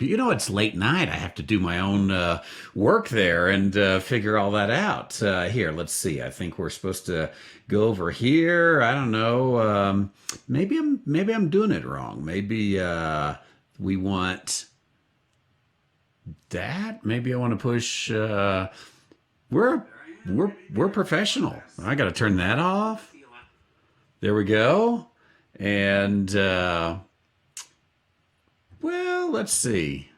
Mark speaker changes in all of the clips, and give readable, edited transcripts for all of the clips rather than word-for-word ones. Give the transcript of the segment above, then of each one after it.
Speaker 1: it's late night. I have to do my own work there and figure all that out. Here, let's see. I think we're supposed to go over here. I don't know. Maybe I'm doing it wrong. Maybe we want that. Maybe I want to push. We're we're professional. I got to turn that off. There we go. And well, let's see.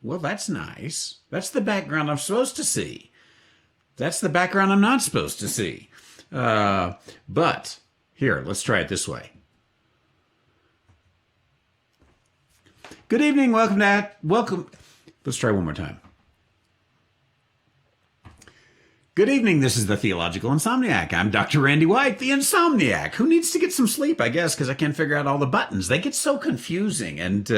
Speaker 1: Well, that's nice. That's the background I'm supposed to see. That's the background I'm not supposed to see. But here, let's try it this way. Good evening. Welcome. Let's try one more time. Good evening. This is the Theological Insomniac. I'm Dr. Randy White, the Insomniac, who needs to get some sleep, I guess, because I can't figure out all the buttons. They get so confusing. And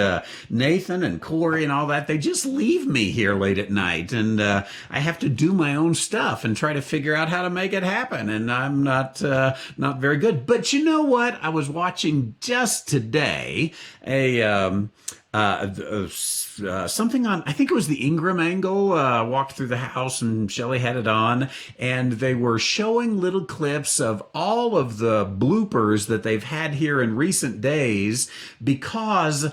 Speaker 1: Nathan and Corey and all that, they just leave me here late at night. And I have to do my own stuff and try to figure out how to make it happen. And I'm not very good. But you know what? I was watching just today something on, I think it was the Ingram angle, walked through the house and Shelley had it on, and they were showing little clips of all of the bloopers that they've had here in recent days because,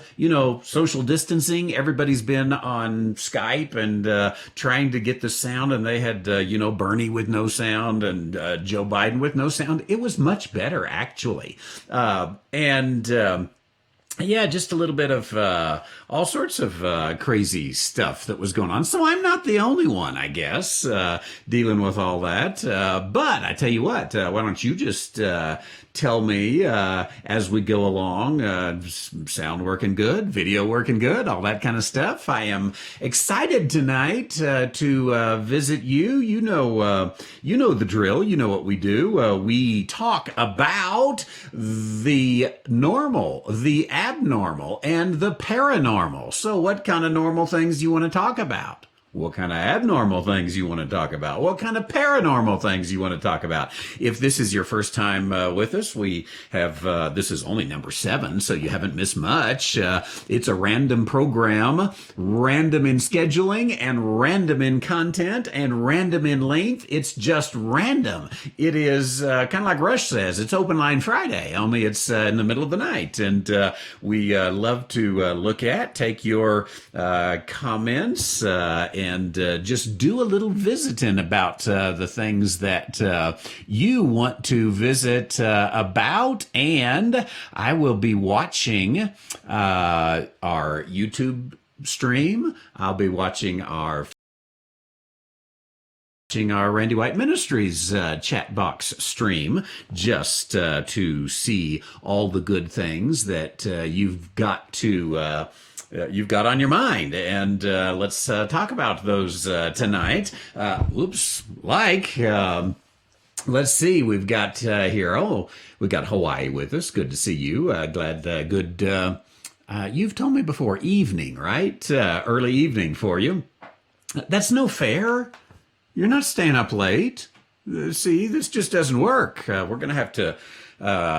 Speaker 1: social distancing, everybody's been on Skype and trying to get the sound, and they had, Bernie with no sound and Joe Biden with no sound. It was much better, actually. Yeah, just a little bit of all sorts of crazy stuff that was going on. So I'm not the only one, I guess, dealing with all that. But I tell you what, why don't you just tell me as we go along, sound working good, video working good, all that kind of stuff. I am excited tonight to visit you. You know the drill. You know what we do. We talk about the normal, the abnormal, and the paranormal. So what kind of normal things do you want to talk about? What kind of abnormal things you want to talk about? What kind of paranormal things you want to talk about? If this is your first time with us, we have, this is only number 7, so you haven't missed much. It's a random program, random in scheduling and random in content and random in length. It's just random. It is kind of like Rush says, it's Open Line Friday, only it's in the middle of the night. And we love to look at, take your comments, and just do a little visiting about the things that you want to visit about. And I will be watching our YouTube stream. I'll be watching our Randy White Ministries chat box stream just to see all the good things that you've got on your mind, and let's talk about those tonight. Let's see, we've got here, we've got Hawaii with us. Good to see you. You've told me before, evening, right? Early evening for you. That's no fair. You're not staying up late. See, this just doesn't work. We're going to have to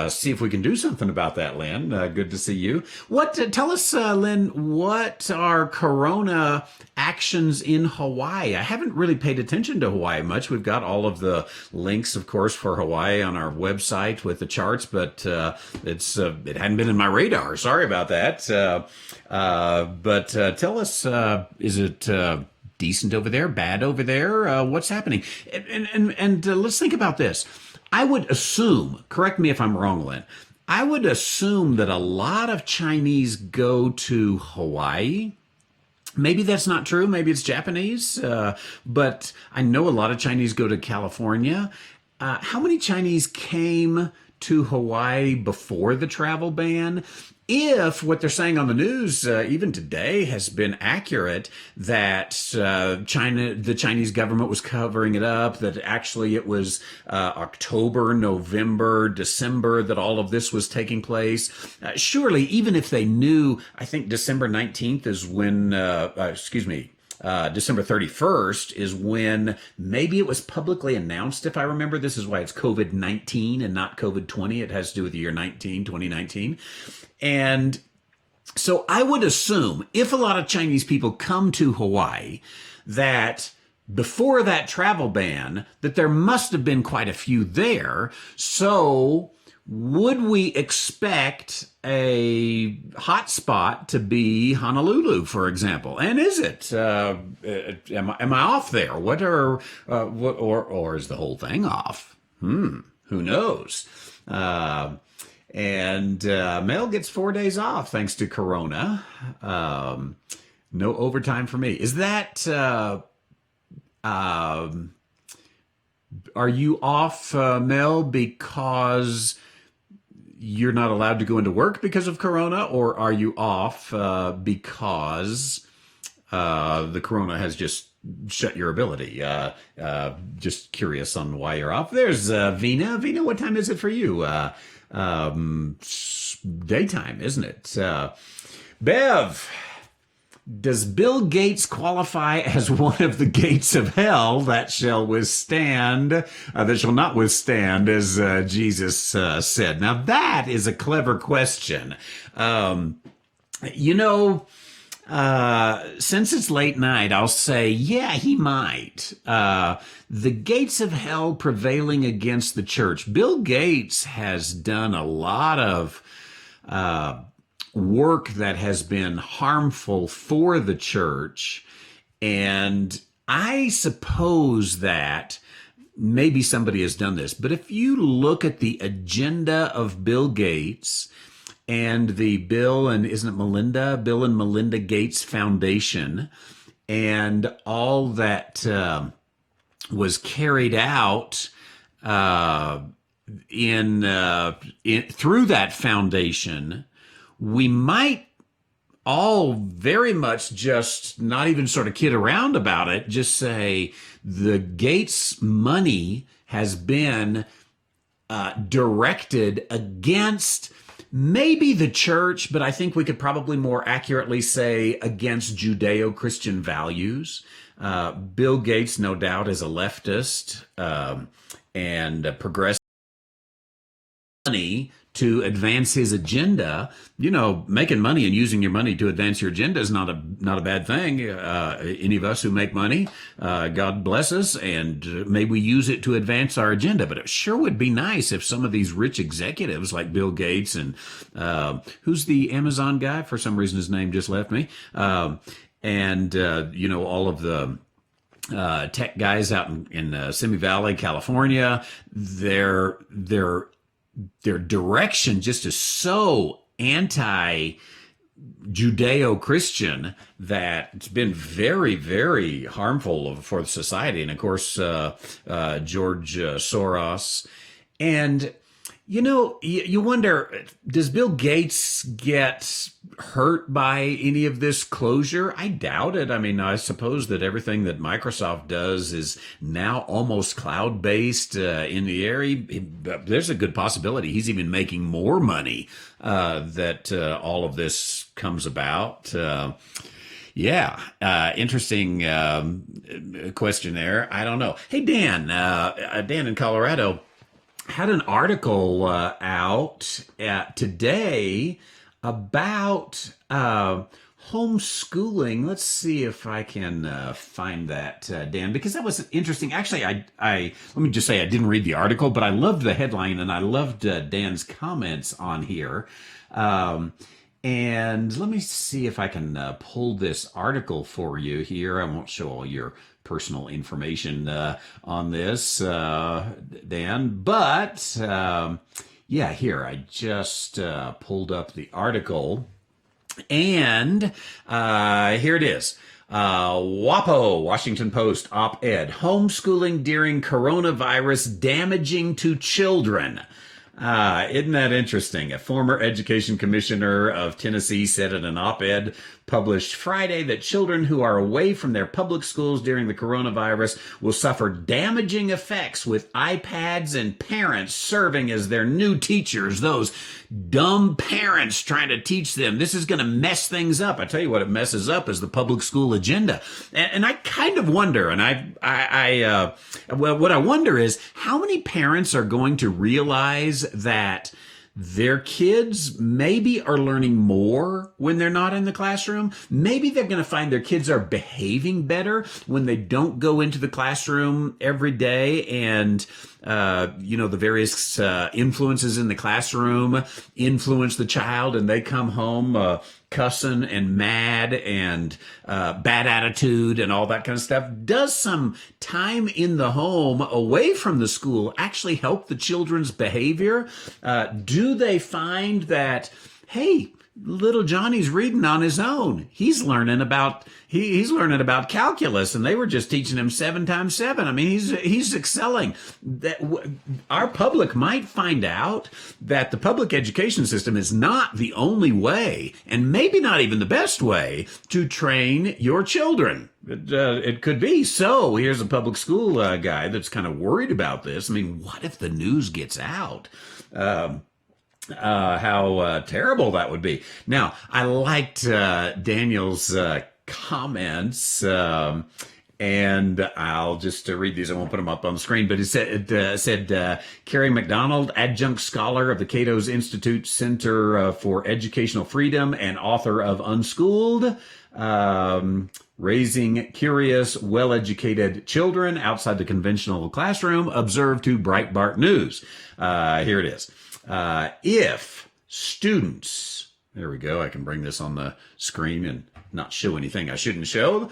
Speaker 1: see if we can do something about that, Lynn. Good to see you. Tell us, Lynn, what are Corona actions in Hawaii? I haven't really paid attention to Hawaii much. We've got all of the links, of course, for Hawaii on our website with the charts, but it hadn't been in my radar. Sorry about that. But tell us, is it decent over there, bad over there? What's happening? And let's think about this. I would assume, correct me if I'm wrong, Lynn, I would assume that a lot of Chinese go to Hawaii. Maybe that's not true. Maybe it's Japanese. But I know a lot of Chinese go to California. How many Chinese came to Hawaii before the travel ban? If what they're saying on the news, even today, has been accurate, that the Chinese government was covering it up, that actually it was October, November, December that all of this was taking place, surely, even if they knew, I think December 19th is when, December 31st is when maybe it was publicly announced, if I remember. This is why it's COVID-19 and not COVID-20. It has to do with the year 2019. And So I would assume if a lot of Chinese people come to Hawaii, that before that travel ban, that there must have been quite a few there. So would we expect a hot spot to be Honolulu, for example? And is it? Am I off there? Or is the whole thing off? Who knows? Mel gets 4 days off thanks to Corona. No overtime for me. Is that? Are you off, Mel, because you're not allowed to go into work because of Corona, or are you off because the Corona has just shut your ability? Just curious on why you're off. There's Vina. Vina, what time is it for you? Daytime, isn't it? Bev, does Bill Gates qualify as one of the gates of hell that shall not withstand, as Jesus said? Now that is a clever question. Since it's late night, I'll say, yeah, he might. The gates of hell prevailing against the church. Bill Gates has done a lot of work that has been harmful for the church. And I suppose that maybe somebody has done this, but if you look at the agenda of Bill Gates and the Bill and Melinda Gates Foundation, and all that was carried out through that foundation, we might all very much just not even sort of kid around about it, just say the Gates money has been directed against maybe the church, but I think we could probably more accurately say against Judeo-Christian values. Bill Gates, no doubt, is a leftist and a progressive money to advance his agenda. Making money and using your money to advance your agenda is not a bad thing. Any of us who make money, God bless us, and may we use it to advance our agenda. But it sure would be nice if some of these rich executives like Bill Gates and who's the Amazon guy? For some reason, his name just left me. All of the tech guys out in Simi Valley, California, their direction just is so anti-Judeo-Christian that it's been very, very harmful for society. And of course, George Soros. And, you wonder, does Bill Gates get hurt by any of this closure? I doubt it. I mean, I suppose that everything that Microsoft does is now almost cloud-based in the area. There's a good possibility he's even making more money that all of this comes about. Interesting question there. I don't know. Hey, Dan in Colorado had an article out today about homeschooling. Let's see if I can find that, Dan, because that was interesting. Actually, I let me just say I didn't read the article, but I loved the headline and I loved Dan's comments on here. And let me see if I can pull this article for you here. I won't show all your personal information on this, Dan, but here, I just pulled up the article, and here it is. WAPO, Washington Post op-ed, homeschooling during coronavirus damaging to children. Isn't that interesting? A former education commissioner of Tennessee said in an op-ed published Friday that children who are away from their public schools during the coronavirus will suffer damaging effects, with iPads and parents serving as their new teachers. Those dumb parents trying to teach them. This is going to mess things up. I tell you what it messes up is the public school agenda. And I kind of wonder, and what I wonder is how many parents are going to realize that their kids maybe are learning more when they're not in the classroom. Maybe they're going to find their kids are behaving better when they don't go into the classroom every day, and the various influences in the classroom influence the child, and they come home cussing and mad and bad attitude and all that kind of stuff. Does some time in the home away from the school actually help the children's behavior? Do they find that, hey, little Johnny's reading on his own. He's learning about calculus, and they were just teaching him 7 times 7. I mean, he's excelling. That our public might find out that the public education system is not the only way, and maybe not even the best way, to train your children. It could be. So here's a public school guy that's kind of worried about this. I mean, what if the news gets out? How terrible that would be. Now, I liked Daniel's comments, and I'll just read these. I won't put them up on the screen, but it said Carrie McDonald, adjunct scholar of the Cato's Institute Center for Educational Freedom and author of Unschooled, Raising Curious, Well-Educated Children Outside the Conventional Classroom, observed to Breitbart News. Here it is. If students, there we go, I can bring this on the screen and not show anything I shouldn't show.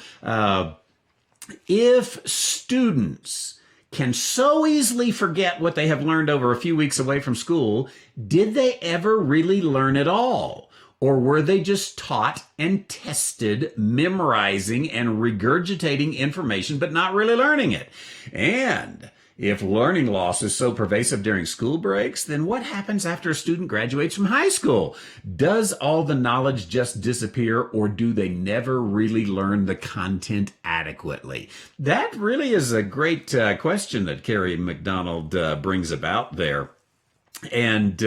Speaker 1: If students can so easily forget what they have learned over a few weeks away from school, did they ever really learn at all? Or were they just taught and tested, memorizing and regurgitating information, but not really learning it? And if learning loss is so pervasive during school breaks, then what happens after a student graduates from high school? Does all the knowledge just disappear, or do they never really learn the content adequately? That really is a great question that Carrie McDonald brings about there. And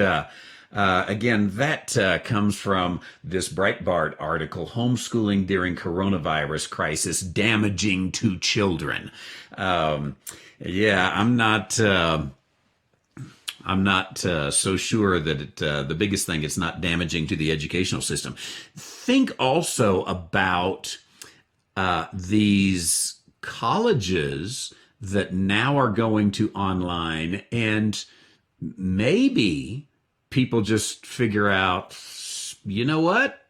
Speaker 1: again, that comes from this Breitbart article, Homeschooling During Coronavirus Crisis, Damaging to Children. Yeah, I'm not so sure that the biggest thing, it's not damaging to the educational system. Think also about these colleges that now are going to online, and maybe people just figure out, you know what?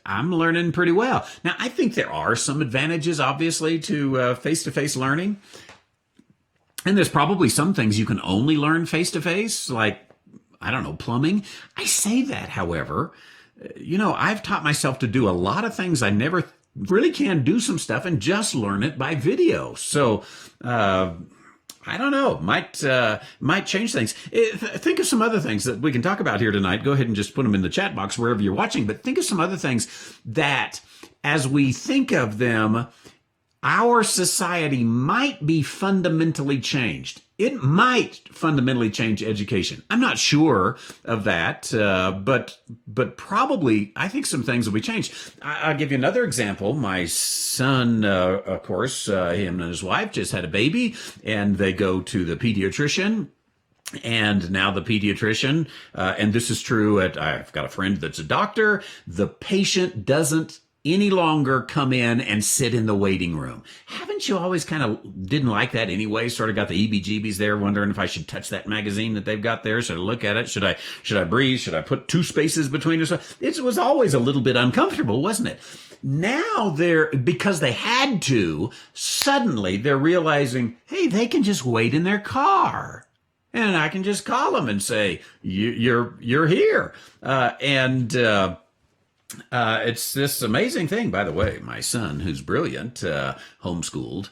Speaker 1: I'm learning pretty well. Now, I think there are some advantages, obviously, to face-to-face learning. And there's probably some things you can only learn face-to-face, like, I don't know, plumbing. I say that, however, I've taught myself to do a lot of things I never really can do some stuff and just learn it by video. So, I don't know, might change things. Think of some other things that we can talk about here tonight. Go ahead and just put them in the chat box wherever you're watching. But think of some other things that, as we think of them, our society might be fundamentally changed. It might fundamentally change education. I'm not sure of that, but probably I think some things will be changed. I'll give you another example. My son, of course, him and his wife just had a baby, and they go to the pediatrician. And now the pediatrician, and this is true I've got a friend that's a doctor, the patient doesn't any longer come in and sit in the waiting room. Haven't you always kind of didn't like that anyway? Sort of got the EBGBs there, wondering if I should touch that magazine that they've got there. Should I look at it? Should I breathe? Should I put 2 spaces between us? It was always a little bit uncomfortable, wasn't it? Now because they had to, suddenly they're realizing, hey, they can just wait in their car. And I can just call them and say, you're here. It's this amazing thing, by the way. My son, who's brilliant, homeschooled,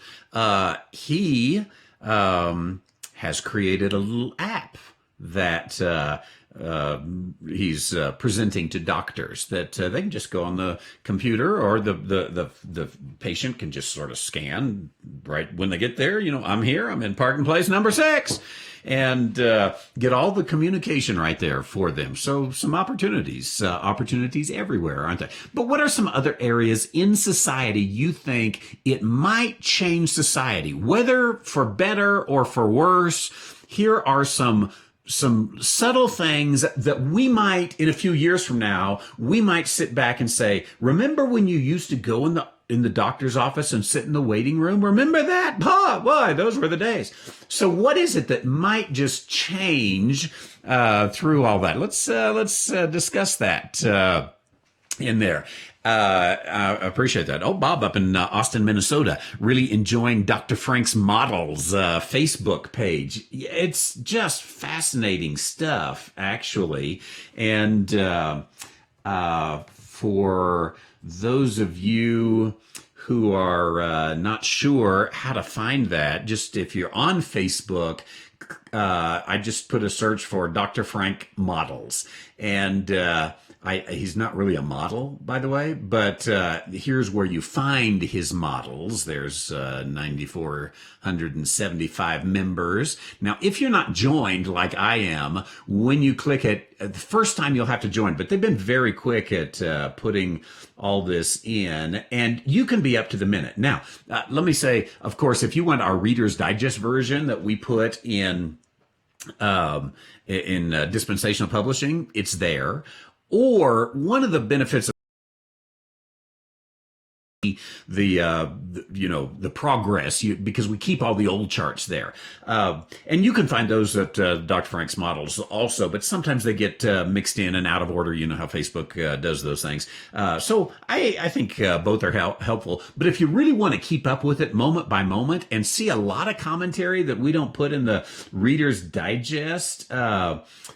Speaker 1: he has created a little app that he's presenting to doctors that they can just go on the computer, or the patient can just sort of scan right when they get there. I'm here. I'm in parking place number 6. And get all the communication right there for them. So some opportunities everywhere, aren't there? But what are some other areas in society you think it might change society, whether for better or for worse? Here are some some subtle things that we might, in a few years from now, we might sit back and say, remember when you used to go in the doctor's office and sit in the waiting room? Remember that? Boy, those were the days. So what is it that might just change through all that? Let's discuss that in there. I appreciate that. Oh, Bob up in Austin, Minnesota, really enjoying Dr. Frank's Models Facebook page. It's just fascinating stuff, actually. And for those of you who are not sure how to find that, just if you're on Facebook, I just put a search for Dr. Frank Models. And he's not really a model, by the way, but here's where you find his models. There's 9,475 members. Now, if you're not joined like I am, when you click it, the first time you'll have to join, but they've been very quick at putting all this in, and you can be up to the minute. Now, let me say, of course, if you want our Reader's Digest version that we put in dispensational publishing, it's there. Or one of the benefits of the progress, because we keep all the old charts there. And you can find those at Dr. Frank's Models also, but sometimes they get mixed in and out of order. You know how Facebook does those things. So I think both are helpful. But if you really want to keep up with it moment by moment and see a lot of commentary that we don't put in the Reader's Digest,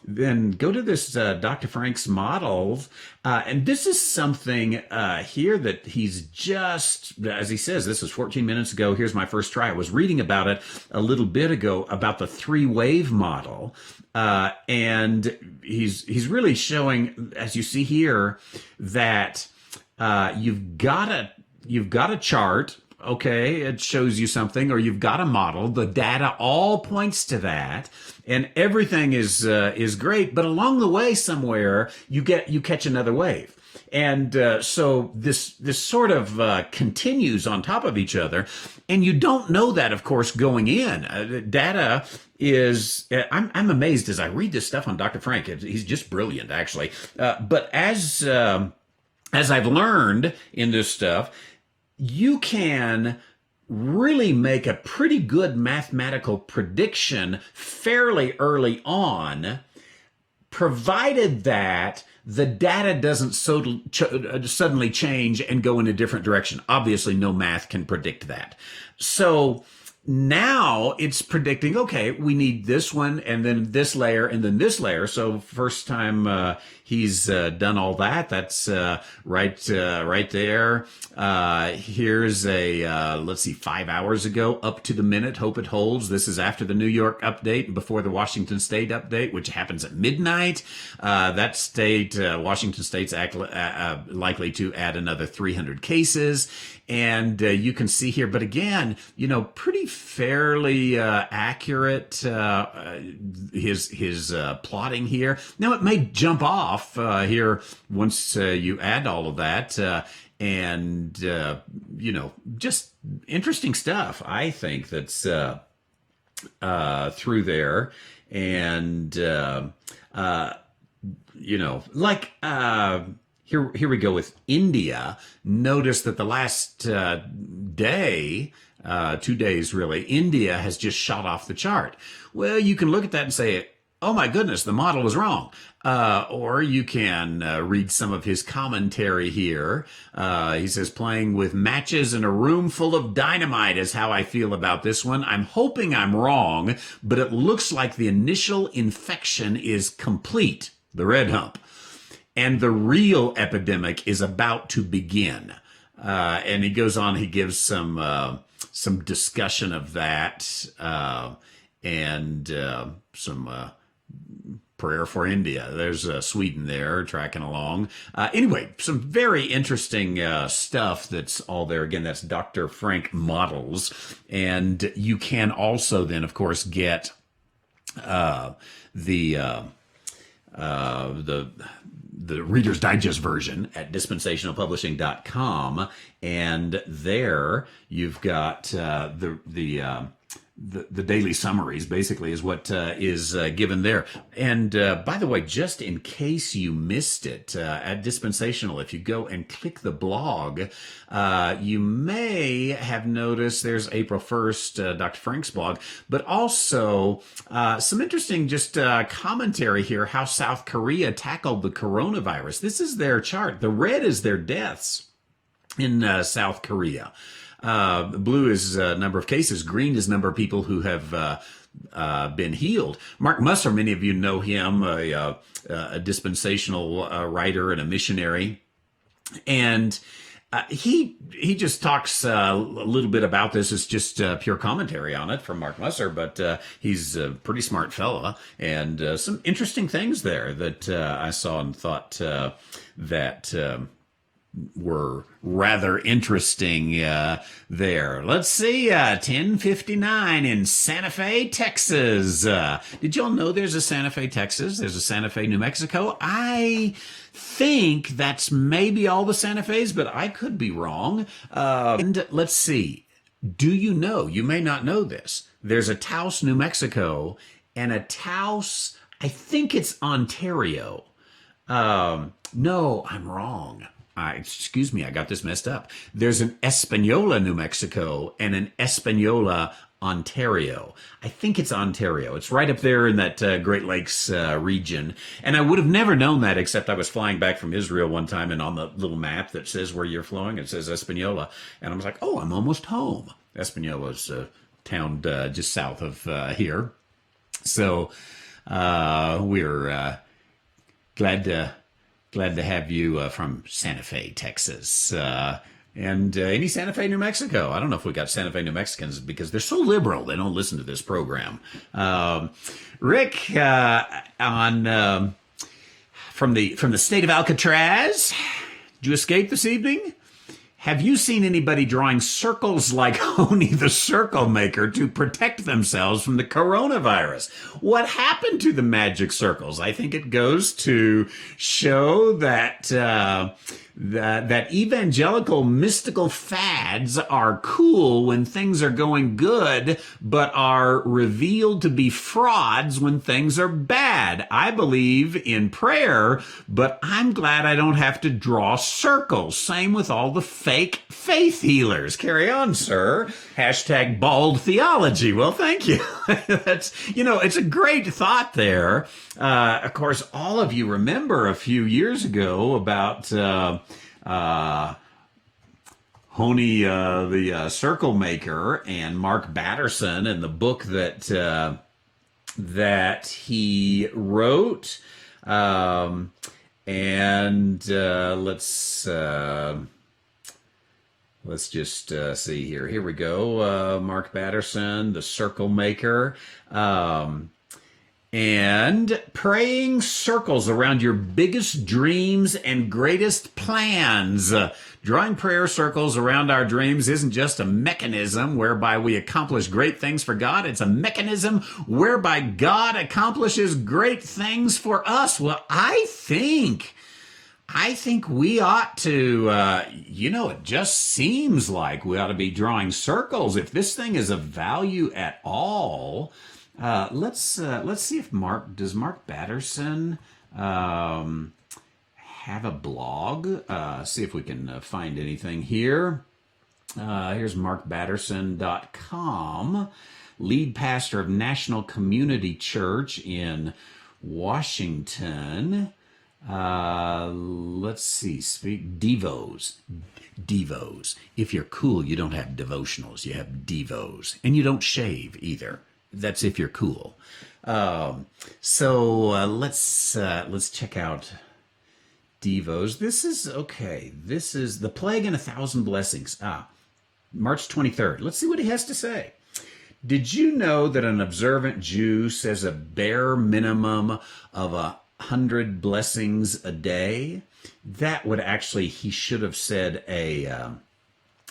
Speaker 1: then go to this Dr. Frank's Models. And this is something here that he's just, as he says, this was 14 minutes ago. Here's my first try. I was reading about it a little bit ago about the 3-wave model. And he's really showing, as you see here, that you've got a chart. Okay, it shows you something, or you've got a model. The data all points to that, and everything is great. But along the way, somewhere you catch another wave, and so this sort of continues on top of each other, and you don't know that, of course, going in. Data is I'm amazed as I read this stuff on Dr. Frank. He's just brilliant, actually. But as I've learned in this stuff, you can really make a pretty good mathematical prediction fairly early on, provided that the data doesn't suddenly change and go in a different direction. Obviously, no math can predict that. So now it's predicting, okay, we need this one and then this layer and then this layer. So first time he's done all that, that's right there. Here's let's see, 5 hours ago, up to the minute, hope it holds. This is after the New York update, before the Washington State update, which happens at midnight. That state, Washington State's likely to add another 300 cases. And you can see here, but again, pretty fairly accurate his plotting here. Now it may jump off here once you add all of that, and just interesting stuff. I think that's through there, and Here we go with India. Notice that the last day, 2 days really, India has just shot off the chart. Well, you can look at that and say, oh my goodness, the model was wrong. Or you can read some of his commentary here. He says, playing with matches in a room full of dynamite is how I feel about this one. I'm hoping I'm wrong, but it looks like the initial infection is complete, the red hump. And the real epidemic is about to begin. And he goes on, he gives some discussion of that, and some prayer for India. There's Sweden there tracking along. Anyway, some very interesting stuff that's all there. Again, that's Dr. Frank Models. And you can also then, of course, get the Reader's Digest version at dispensationalpublishing.com, and there you've got the the daily summaries basically is what is given there. And by the way, just in case you missed it, at Dispensational, if you go and click the blog, you may have noticed there's April 1st, Dr. Frank's blog, but also some interesting just commentary here, how South Korea tackled the coronavirus. This is their chart. The red is their deaths in South Korea. Blue is number of cases. Green is number of people who have been healed. Mark Musser, many of you know him, a dispensational writer and a missionary. And he just talks a little bit about this. It's just pure commentary on it from Mark Musser, but he's a pretty smart fella, and some interesting things there that I saw and thought that were rather interesting there. Let's see, 10:59 in Santa Fe, Texas. Did y'all know there's a Santa Fe, Texas? There's a Santa Fe, New Mexico. I think that's maybe all the Santa Fe's, but I could be wrong. And let's see. Do you know, you may not know this, there's a Taos, New Mexico, and a Taos, I think it's Ontario. No, I'm wrong. Excuse me, I got this messed up. There's an Espanola, New Mexico, and an Espanola, Ontario. I think it's Ontario. It's right up there in that Great Lakes region. And I would have never known that, except I was flying back from Israel one time, and on the little map that says where you're flying, it says Espanola. And I was like, oh, I'm almost home. Espanola's a town just south of here. So we're glad to have you from Santa Fe, Texas. And any Santa Fe, New Mexico. I don't know if we got Santa Fe, New Mexicans because they're so liberal. They don't listen to this program. Rick, from the state of Alcatraz, did you escape this evening? Have you seen anybody drawing circles like Honey the Circle Maker to protect themselves from the coronavirus? What happened to the magic circles? I think it goes to show that that evangelical mystical fads are cool when things are going good, but are revealed to be frauds when things are bad. I believe in prayer, but I'm glad I don't have to draw circles. Same with all the fake faith healers. Carry on, sir. Hashtag bald theology. Well, thank you. That's, it's a great thought there. Of course, all of you remember a few years ago about Honey, the Circle Maker, and Mark Batterson, and the book that he wrote. Let's just see here. Here we go. Mark Batterson, the Circle Maker. And praying circles around your biggest dreams and greatest plans. Drawing prayer circles around our dreams isn't just a mechanism whereby we accomplish great things for God. It's a mechanism whereby God accomplishes great things for us. Well, I think we ought to, it just seems like we ought to be drawing circles. If this thing is of value at all, let's see if does Mark Batterson have a blog? See if we can find anything here. Here's markbatterson.com, lead pastor of National Community Church in Washington. Let's see, Devos. If you're cool, you don't have devotionals, you have Devos. And you don't shave either. That's if you're cool. So let's check out Devos. This is okay. This is The Plague and 1,000 Blessings. March 23rd. Let's see what he has to say. Did you know that an observant Jew says a bare minimum of 100 blessings a day? That would actually, he should have said a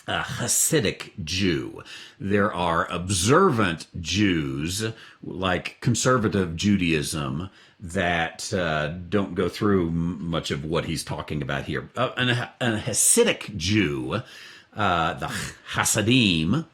Speaker 1: Hasidic Jew. There are observant Jews, like conservative Judaism, that don't go through much of what he's talking about here. An Hasidic Jew, the Hasidim,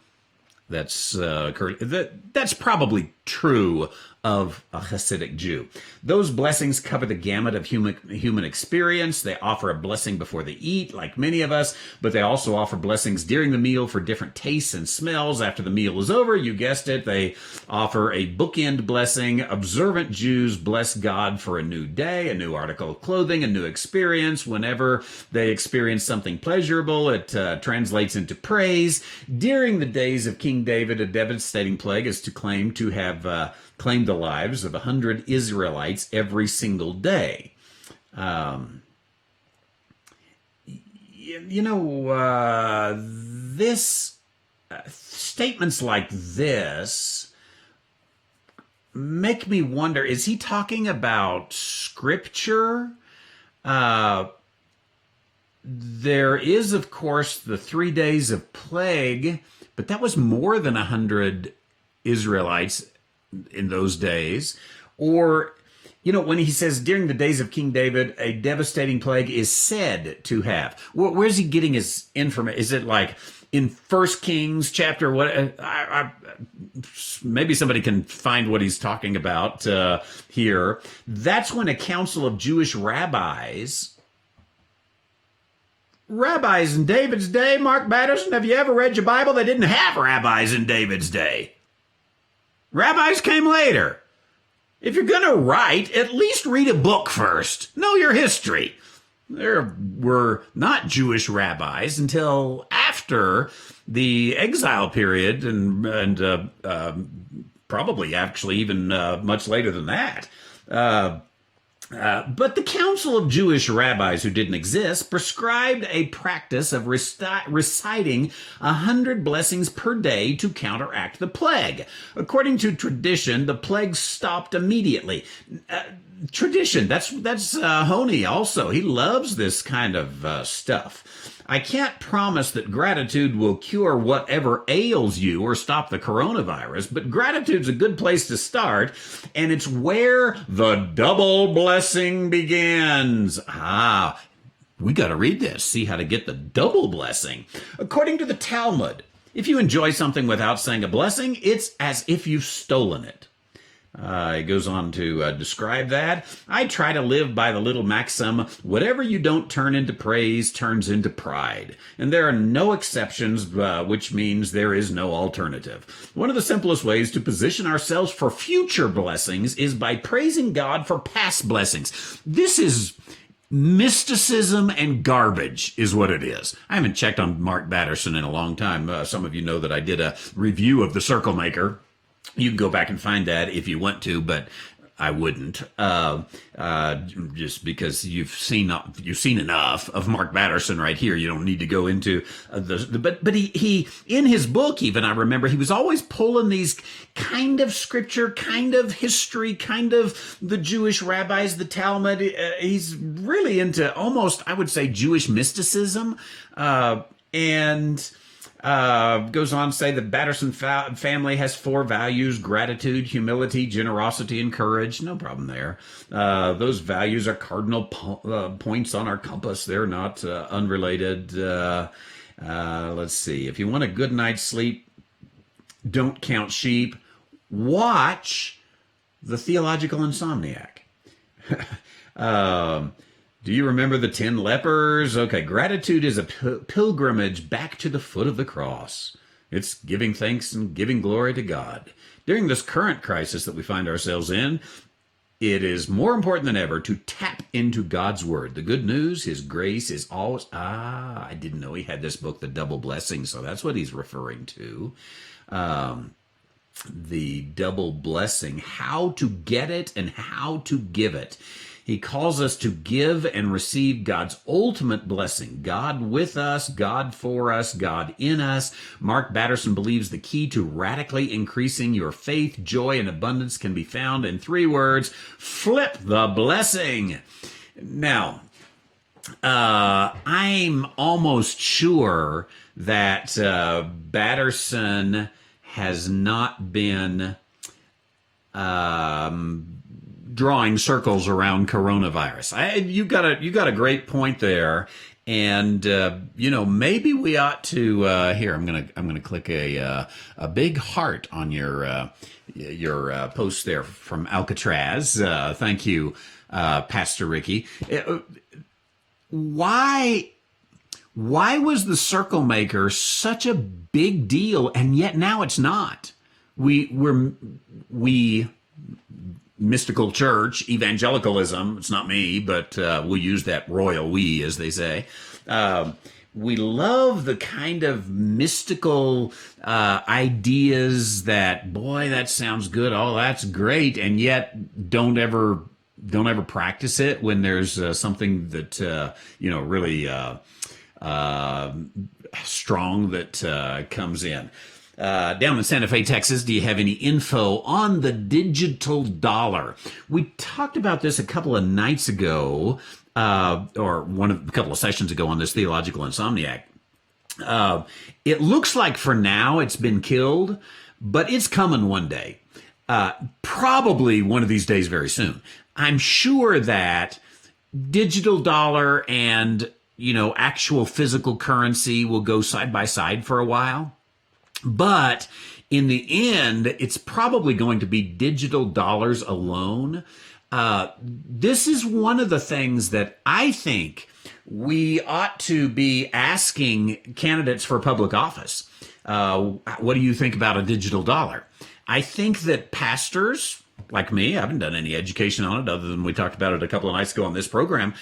Speaker 1: That's probably true of a Hasidic Jew. Those blessings cover the gamut of human experience. They offer a blessing before they eat, like many of us, but they also offer blessings during the meal for different tastes and smells. After the meal is over, you guessed it, they offer a bookend blessing. Observant Jews bless God for a new day, a new article of clothing, a new experience. Whenever they experience something pleasurable, it translates into praise. During the days of King David, a devastating plague is to claim to have claimed the lives of 100 Israelites every single day. Statements like this make me wonder, is he talking about scripture? There is, of course, the 3 days of plague, but that was more than 100 Israelites in those days. Or, when he says during the days of King David, a devastating plague is said to have. Where's he getting his information? Is it like in 1 Kings chapter what? Maybe somebody can find what he's talking about here. That's when a council of Jewish rabbis in David's day. Mark Batterson, have you ever read your Bible? They didn't have rabbis in David's day. Rabbis came later. If you're going to write, at least read a book first. Know your history. There were not Jewish rabbis until after the exile period, and probably actually even much later than that. But the Council of Jewish Rabbis, who didn't exist, prescribed a practice of reciting 100 blessings per day to counteract the plague. According to tradition, the plague stopped immediately. Tradition, that's Honey also. He loves this kind of stuff. I can't promise that gratitude will cure whatever ails you or stop the coronavirus, but gratitude's a good place to start, and it's where the double blessing begins. We got to read this, see how to get the double blessing. According to the Talmud, if you enjoy something without saying a blessing, it's as if you've stolen it. It goes on to describe that. I try to live by the little maxim, whatever you don't turn into praise turns into pride. And there are no exceptions, which means there is no alternative. One of the simplest ways to position ourselves for future blessings is by praising God for past blessings. This is mysticism and garbage is what it is. I haven't checked on Mark Batterson in a long time. Some of you know that I did a review of The Circle Maker. You can go back and find that if you want to, but I wouldn't, just because you've seen enough of Mark Batterson right here. You don't need to go into but he in his book, even I remember he was always pulling these kind of scripture, kind of history, kind of the Jewish rabbis, the Talmud. He's really into almost, I would say, Jewish mysticism, and goes on to say the Batterson family has 4 values: gratitude, humility, generosity, and courage. No problem there. Those values are cardinal points on our compass. They're not unrelated. Let's see. If you want a good night's sleep, don't count sheep. Watch the Theological Insomniac. Do you remember the 10 lepers? Okay, gratitude is a pilgrimage back to the foot of the cross. It's giving thanks and giving glory to God. During this current crisis that we find ourselves in, it is more important than ever to tap into God's word. The good news, his grace is always... I didn't know he had this book, The Double Blessing, so that's what he's referring to. The double blessing, how to get it and how to give it. He calls us to give and receive God's ultimate blessing. God with us, God for us, God in us. Mark Batterson believes the key to radically increasing your faith, joy, and abundance can be found in 3 words: flip the blessing. Now, I'm almost sure that Batterson has not been drawing circles around coronavirus. You got a great point there. And maybe we ought to here. I'm gonna click a big heart on your post there from Alcatraz. Thank you, Pastor Ricky. Why was the circle maker such a big deal, and yet now it's not? We mystical church, evangelicalism, it's not me, but we'll use that royal we, as they say. We love the kind of mystical ideas that, boy, that sounds good, oh, that's great, and yet don't ever practice it when there's something that, really strong that comes in. Down in Santa Fe, Texas, do you have any info on the digital dollar? We talked about this a couple of nights ago, or a couple of sessions ago on this Theological Insomniac. It looks like for now it's been killed, but it's coming one day. Probably one of these days very soon. I'm sure that digital dollar and, actual physical currency will go side by side for a while. But in the end, it's probably going to be digital dollars alone. This is one of the things that I think we ought to be asking candidates for public office. What do you think about a digital dollar? I think that pastors like me, I haven't done any education on it other than we talked about it a couple of nights ago on this program.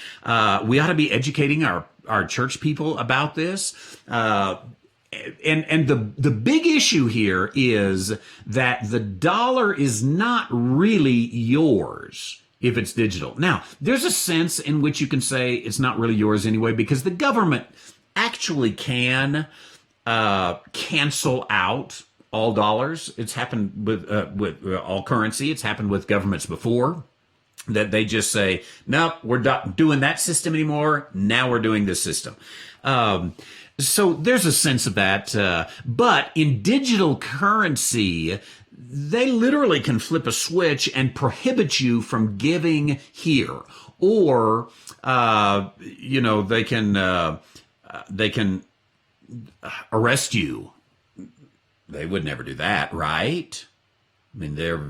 Speaker 1: We ought to be educating our church people about this. And the big issue here is that the dollar is not really yours if it's digital. Now, there's a sense in which you can say it's not really yours anyway, because the government actually can cancel out all dollars. It's happened with all currency. It's happened with governments before, that they just say, nope, we're not doing that system anymore. Now we're doing this system. So there's a sense of that. But in digital currency, they literally can flip a switch and prohibit you from giving here. Or, they can arrest you. They would never do that, right? I mean, they're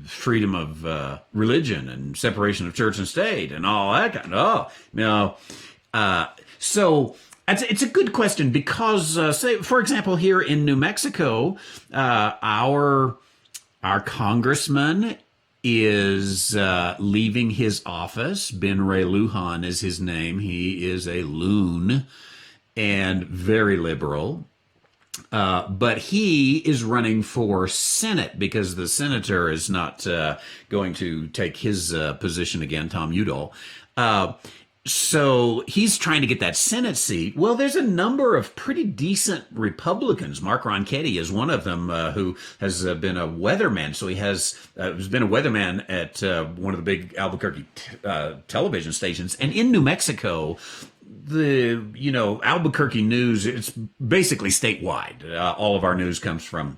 Speaker 1: freedom of religion and separation of church and state and all that kind of, so it's a good question because, say, for example, here in New Mexico, our congressman is leaving his office. Ben Ray Lujan is his name. He is a loon and very liberal. But he is running for Senate because the senator is not going to take his position again, Tom Udall. So he's trying to get that Senate seat. Well, there's a number of pretty decent Republicans. Mark Ronchetti is one of them, who has been a weatherman. So has been a weatherman at one of the big Albuquerque television stations. And in New Mexico, the Albuquerque news, it's basically statewide. All of our news comes from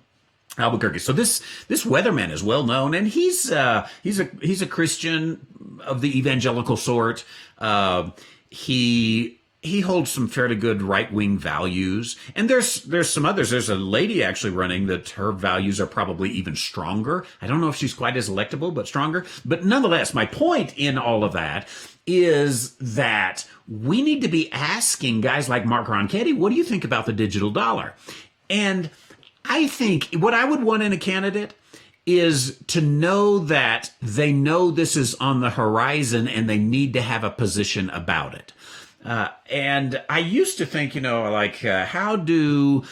Speaker 1: Albuquerque. So this weatherman is well known, and he's a Christian of the evangelical sort. He holds some fairly good right-wing values, and there's some others. There's a lady actually running that her values are probably even stronger. I don't know if she's quite as electable, but stronger. But nonetheless, my point in all of that is that we need to be asking guys like Mark Ronchetti, what do you think about the digital dollar? And I think what I would want in a candidate is to know that they know this is on the horizon and they need to have a position about it. And I used to think, how do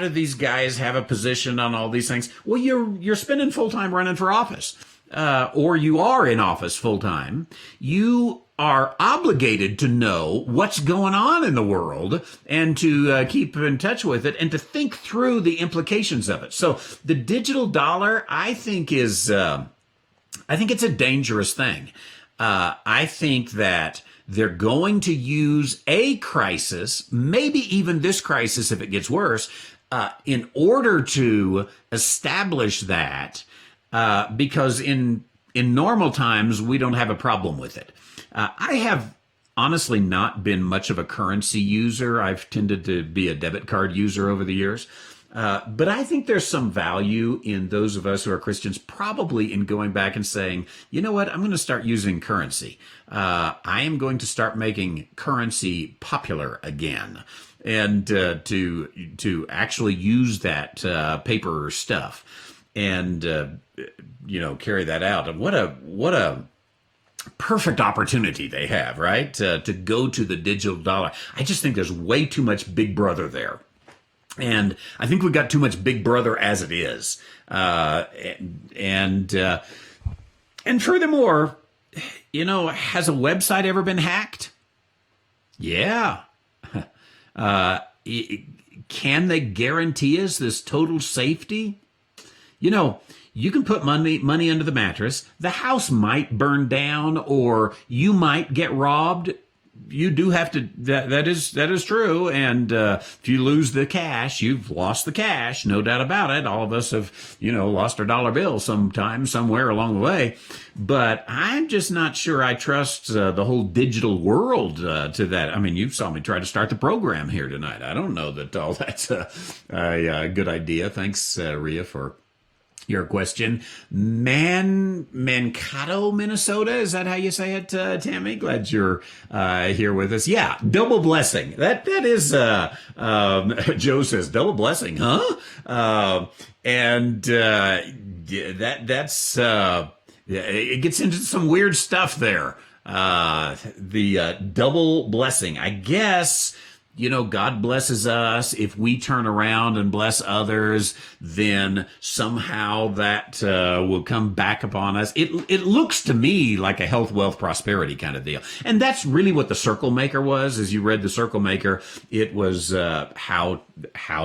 Speaker 1: these guys have a position on all these things? Well, you're spending full time running for office, or you are in office full time. You are obligated to know what's going on in the world and to keep in touch with it and to think through the implications of it. So the digital dollar, I think it's a dangerous thing. I think that they're going to use a crisis, maybe even this crisis if it gets worse, in order to establish that, because in in normal times, we don't have a problem with it. I have honestly not been much of a currency user. I've tended to be a debit card user over the years. But I think there's some value in those of us who are Christians probably in going back and saying, you know what, I'm going to start using currency. I am going to start making currency popular again. And to actually use that paper stuff and carry that out. And what a perfect opportunity they have, right? To go to the digital dollar. I just think there's way too much Big Brother there. And I think we've got too much Big Brother as it is. And furthermore, has a website ever been hacked? Yeah. Can they guarantee us this total safety? You can put money under the mattress. The house might burn down, or you might get robbed. You do have to. That is true. And if you lose the cash, you've lost the cash, no doubt about it. All of us have, lost our dollar bill sometime, somewhere along the way. But I'm just not sure I trust the whole digital world to that. I mean, you saw me try to start the program here tonight. I don't know that all that's a good idea. Thanks, Rhea, for your question. Mankato, Minnesota. Is that how you say it, Tammy? Glad you're here with us. Yeah, double blessing. That is. Joe says double blessing, huh? That's. It gets into some weird stuff there. The double blessing. I guess. God blesses us. If we turn around and bless others, then somehow that will come back upon us. It looks to me like a health, wealth, prosperity kind of deal. And that's really what the Circle Maker was. As you read the Circle Maker, it was how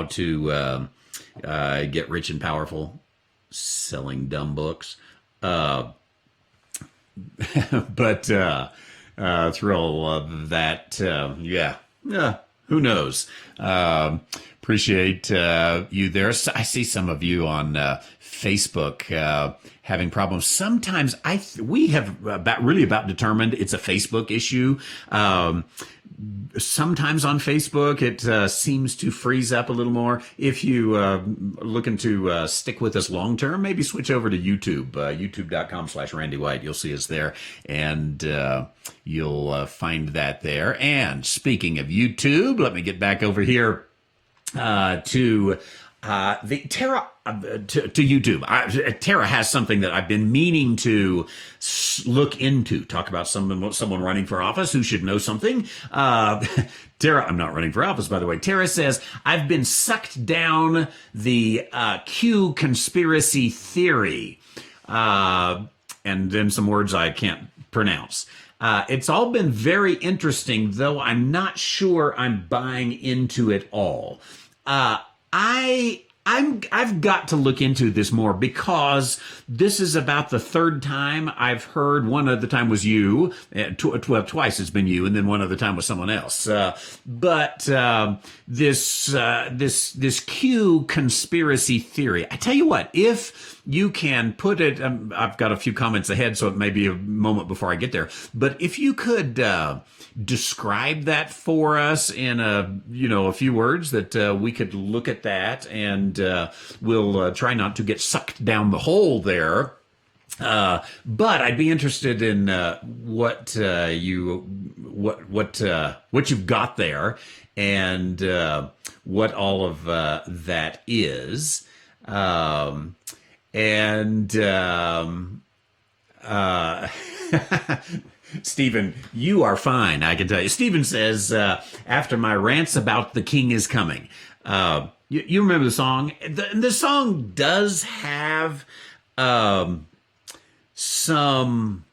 Speaker 1: to get rich and powerful, selling dumb books. But thrill of that, yeah. Who knows? Appreciate you there. I see some of you on Facebook having problems. Sometimes we have about determined it's a Facebook issue. Sometimes on Facebook, it seems to freeze up a little more. If you looking to stick with us long term, maybe switch over to YouTube, youtube.com/Randy White. You'll see us there, and you'll find that there. And speaking of YouTube, let me get back over here to the Tara to YouTube. Tara has something that I've been meaning to look into. Talk about someone running for office who should know something. Tara, I'm not running for office, by the way. Tara says, I've been sucked down the Q conspiracy theory. And then some words I can't pronounce. It's all been very interesting, though I'm not sure I'm buying into it all. I've got to look into this more, because this is about the third time I've heard. One other time was you, twice it's been you, and then one other time was someone else. But this Q conspiracy theory, I tell you what, if you can put it, I've got a few comments ahead, so it may be a moment before I get there, but if you could describe that for us in a few words, that we could look at that, and we'll try not to get sucked down the hole there. But I'd be interested in what you've got there, and what all of that is. Stephen, you are fine, I can tell you. Stephen says, after my rants about the king is coming. You remember the song? The song does have some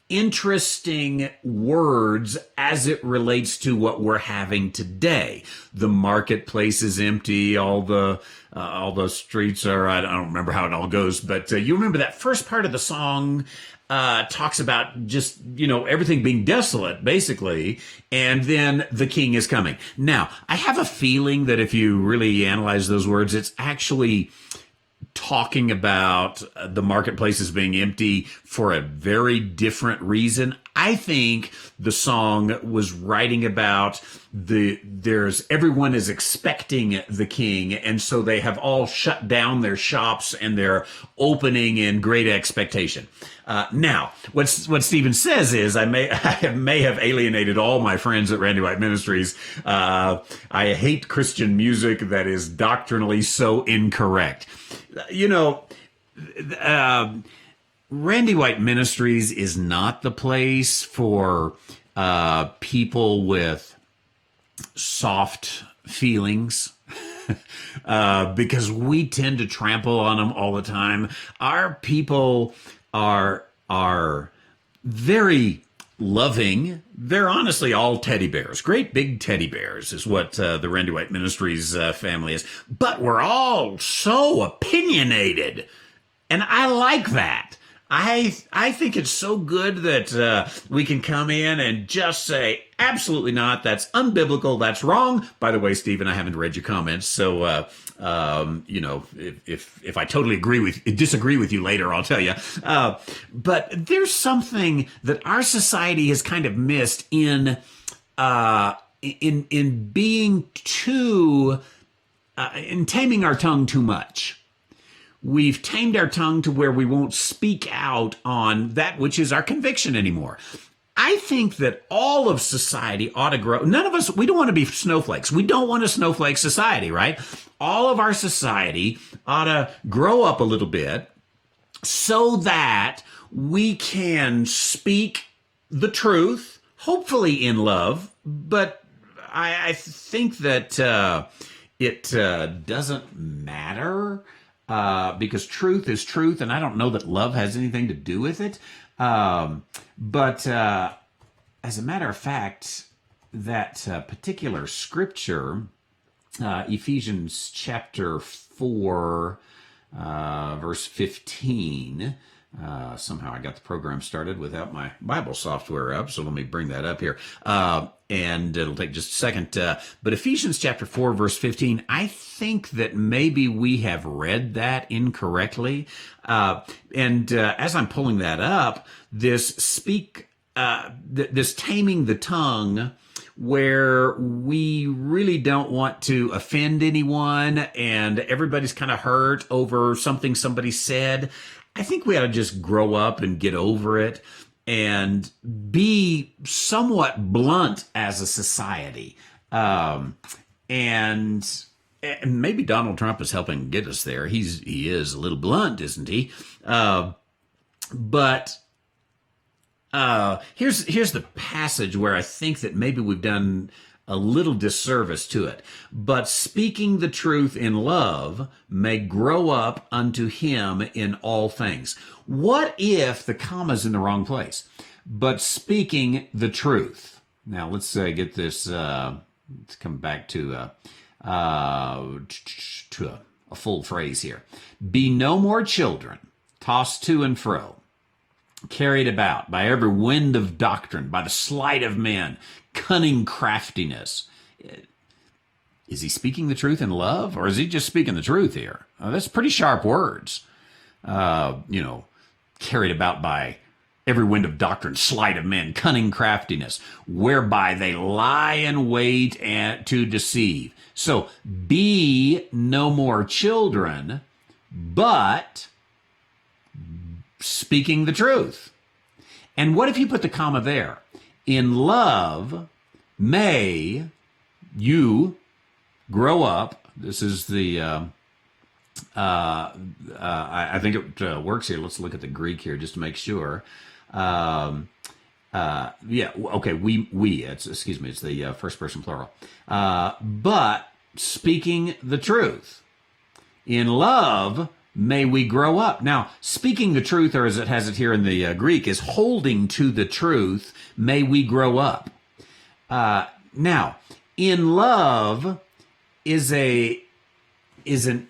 Speaker 1: interesting words as it relates to what we're having today. The marketplace is empty. All the streets are, I don't remember how it all goes, but you remember that first part of the song talks about just, everything being desolate, basically, and then the king is coming. Now, I have a feeling that if you really analyze those words, it's actually talking about the marketplace as being empty for a very different reason. I think the song was writing about everyone is expecting the king, and so they have all shut down their shops and they're opening in great expectation. Now, what Stephen says is, I may have alienated all my friends at Randy White Ministries. I hate Christian music that is doctrinally so incorrect. You know, Randy White Ministries is not the place for people with soft feelings. Because we tend to trample on them all the time. Our people are very loving. They're honestly all teddy bears. Great big teddy bears is what the Randy White Ministries family is. But we're all so opinionated. And I like that. I think it's so good that we can come in and just say, absolutely not. That's unbiblical. That's wrong. By the way, Stephen, I haven't read your comments, so you know, if I totally disagree with you later, I'll tell you. But there's something that our society has kind of missed in being too in taming our tongue too much. We've tamed our tongue to where we won't speak out on that which is our conviction anymore. I think that all of society ought to grow. None of us, we don't want to be snowflakes. We don't want a snowflake society, right? All of our society ought to grow up a little bit so that we can speak the truth, hopefully in love, but I think that it doesn't matter. Because truth is truth, and I don't know that love has anything to do with it. But as a matter of fact, that particular scripture, Ephesians chapter 4, verse 15, somehow I got the program started without my Bible software up, so let me bring that up here. And it'll take just a second. But Ephesians chapter 4, verse 15, I think that maybe we have read that incorrectly. And as I'm pulling that up, this taming the tongue, where we really don't want to offend anyone and everybody's kind of hurt over something somebody said. I think we ought to just grow up and get over it and be somewhat blunt as a society. And maybe Donald Trump is helping get us there. He is a little blunt, isn't he? But here's the passage where I think that maybe we've done a little disservice to it. But speaking the truth in love may grow up unto him in all things. What if the comma's in the wrong place? But speaking the truth. Now let's get this. Let's come back to a full phrase here. Be no more children, tossed to and fro, carried about by every wind of doctrine, by the sleight of men, cunning craftiness. Is he speaking the truth in love, or is he just speaking the truth here? That's pretty sharp words. Carried about by every wind of doctrine, sleight of men, cunning craftiness, whereby they lie in wait to deceive. So be no more children, but speaking the truth. And what if you put the comma there? In love may you grow up. This is the, I think it works here. Let's look at the Greek here just to make sure. We, it's the first person plural. But speaking the truth. In love may we grow up. Now, speaking the truth, or as it has it here in the Greek, is holding to the truth, may we grow up. Now, in love is an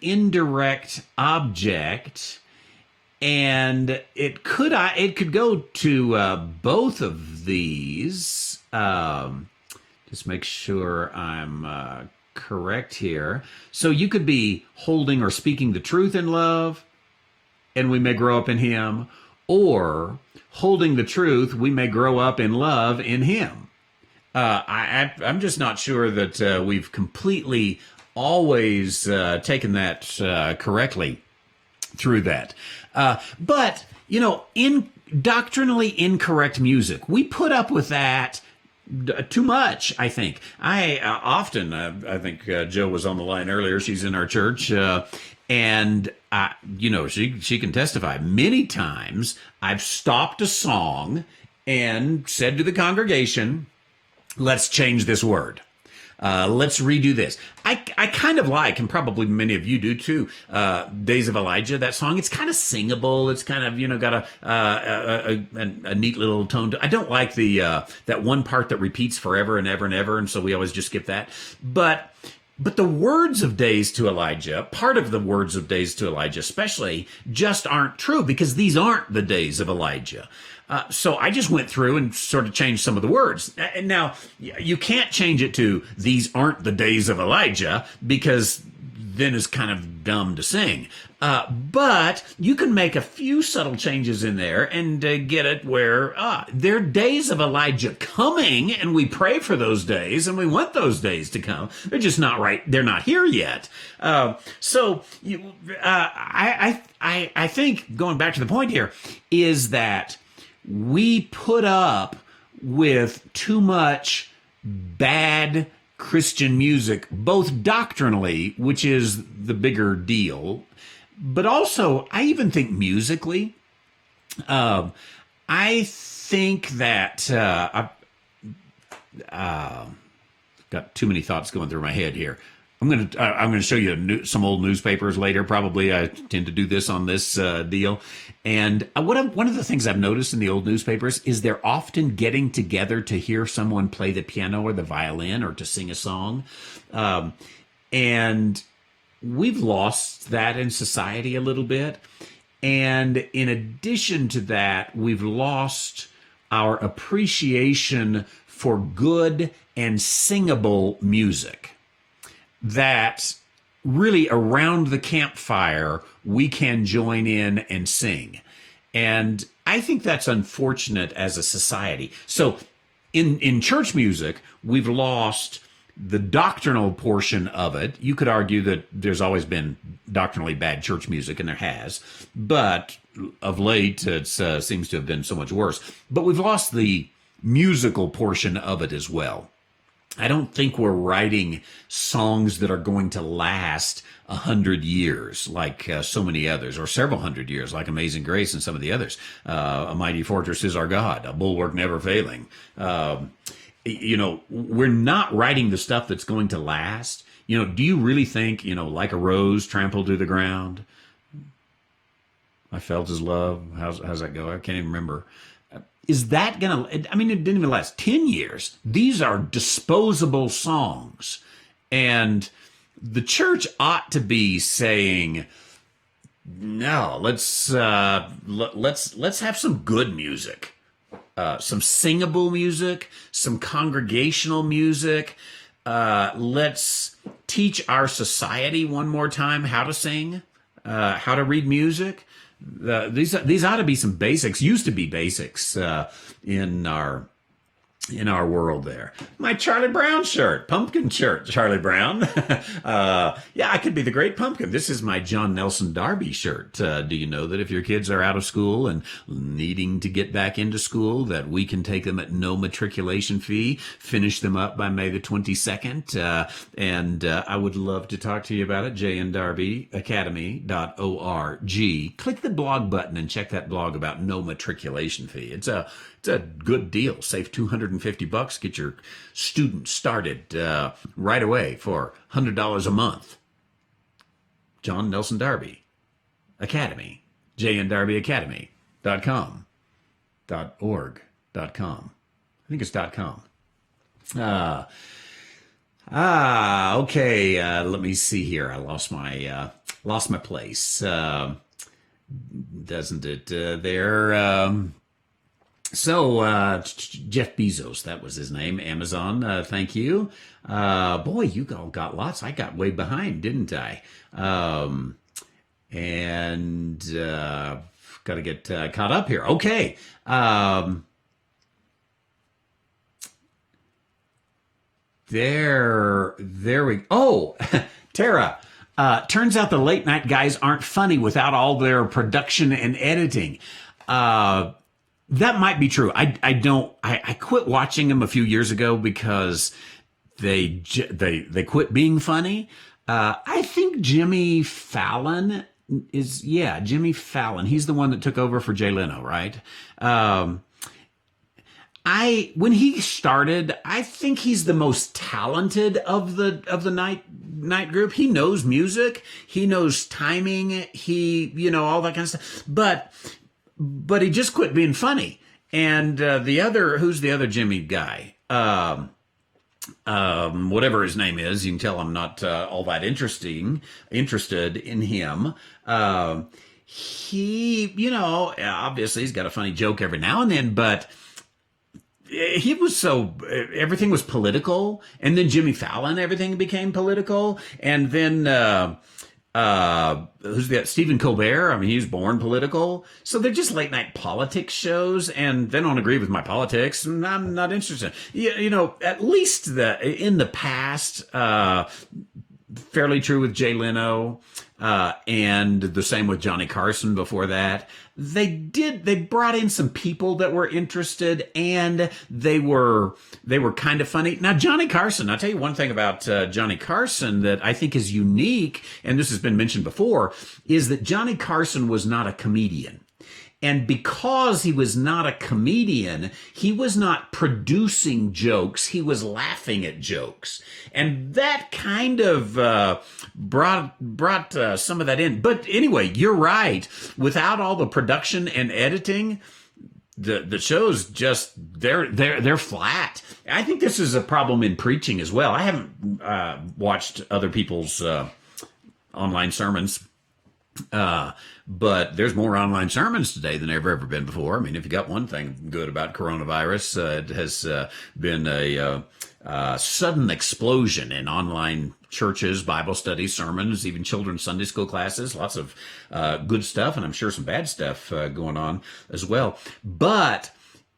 Speaker 1: indirect object, and it could go to both of these. Just make sure I'm correct here. So you could be holding or speaking the truth in love, and we may grow up in him, or holding the truth, we may grow up in love in him. I'm just not sure that we've completely always taken that correctly through that. But, in doctrinally incorrect music, we put up with that too much, I think. I think Joe was on the line earlier. She's in our church. And, she can testify. Many times I've stopped a song and said to the congregation, let's change this word. Let's redo this. I kind of like, and probably many of you do too, Days of Elijah, that song. It's kind of singable. It's kind of, got a neat little tone to. I don't like that one part that repeats forever and ever and ever, and so we always just skip that. But the words of Days to Elijah, part of the words of Days to Elijah especially, just aren't true because these aren't the days of Elijah. So I just went through and sort of changed some of the words. And now, you can't change it to these aren't the days of Elijah because then it's kind of dumb to sing. But you can make a few subtle changes in there and get it where there are days of Elijah coming, and we pray for those days, and we want those days to come. They're just not right. They're not here yet. I think going back to the point here is that we put up with too much bad Christian music, both doctrinally, which is the bigger deal, but also I even think musically. I think that I've got too many thoughts going through my head here. I'm gonna show you some old newspapers later. Probably I tend to do this on this deal. And one of the things I've noticed in the old newspapers is they're often getting together to hear someone play the piano or the violin or to sing a song. And we've lost that in society a little bit. And in addition to that, we've lost our appreciation for good and singable music that really around the campfire we can join in and sing. And I think that's unfortunate as a society. So in church music, we've lost the doctrinal portion of it. You could argue that there's always been doctrinally bad church music, and there has, but of late it seems to have been so much worse. But we've lost the musical portion of it as well. I don't think we're writing songs that are going to last 100 years like so many others, or several hundred years like Amazing Grace and some of the others. A Mighty Fortress is Our God, A Bulwark Never Failing. We're not writing the stuff that's going to last. Do you really think, Like a Rose Trampled to the Ground? I Felt His Love. How's that go? I can't even remember. Is that going to, it didn't even last 10 years. These are disposable songs. And the church ought to be saying, no, let's have some good music, some singable music, some congregational music. Let's teach our society one more time how to sing, how to read music. These ought to be some basics. Used to be basics in our world there. My Charlie Brown shirt, pumpkin shirt, Charlie Brown. I could be the great pumpkin. This is my John Nelson Darby shirt. Do you know that if your kids are out of school and needing to get back into school, that we can take them at no matriculation fee, finish them up by May the 22nd. And I would love to talk to you about it. jndarbyacademy.org. Click the blog button and check that blog about no matriculation fee. It's a good deal. Save $250. Get your student started right away for $100 a month. John Nelson Darby Academy. jndarbyacademy.com. .org.com. I think it's .com. Okay. Let me see here. I lost my place. Doesn't it there? So, Jeff Bezos, that was his name, Amazon, thank you. Boy, you all got lots. I got way behind, didn't I? And got to get caught up here. Okay. There we. Oh, Tara. Turns out the late night guys aren't funny without all their production and editing. Uh, that might be true. I don't. I quit watching them a few years ago because they quit being funny. I think Jimmy Fallon is, yeah, Jimmy Fallon. He's the one that took over for Jay Leno, right? When he started, I think he's the most talented of the night group. He knows music, he knows timing, all that kind of stuff. But he just quit being funny. And who's the other Jimmy guy? Whatever his name is, you can tell I'm not all that interested in him. Obviously he's got a funny joke every now and then, but he was everything was political, and then Jimmy Fallon, everything became political, and then who's that? Stephen Colbert. I mean, he was born political, so they're just late night politics shows, and they don't agree with my politics, and I'm not interested. At least in the past, fairly true with Jay Leno, and the same with Johnny Carson before that. They brought in some people that were interested, and they were kind of funny. Now, Johnny Carson, I'll tell you one thing about Johnny Carson that I think is unique, and this has been mentioned before, is that Johnny Carson was not a comedian. And because he was not a comedian, he was not producing jokes. He was laughing at jokes. And that kind of brought some of that in. But anyway, you're right. Without all the production and editing, the shows just, they're flat. I think this is a problem in preaching as well. I haven't watched other people's online sermons. But there's more online sermons today than there ever been before. I mean, if you got one thing good about coronavirus, it has been a sudden explosion in online churches, Bible studies, sermons, even children's Sunday school classes. Lots of good stuff, and I'm sure some bad stuff going on as well. But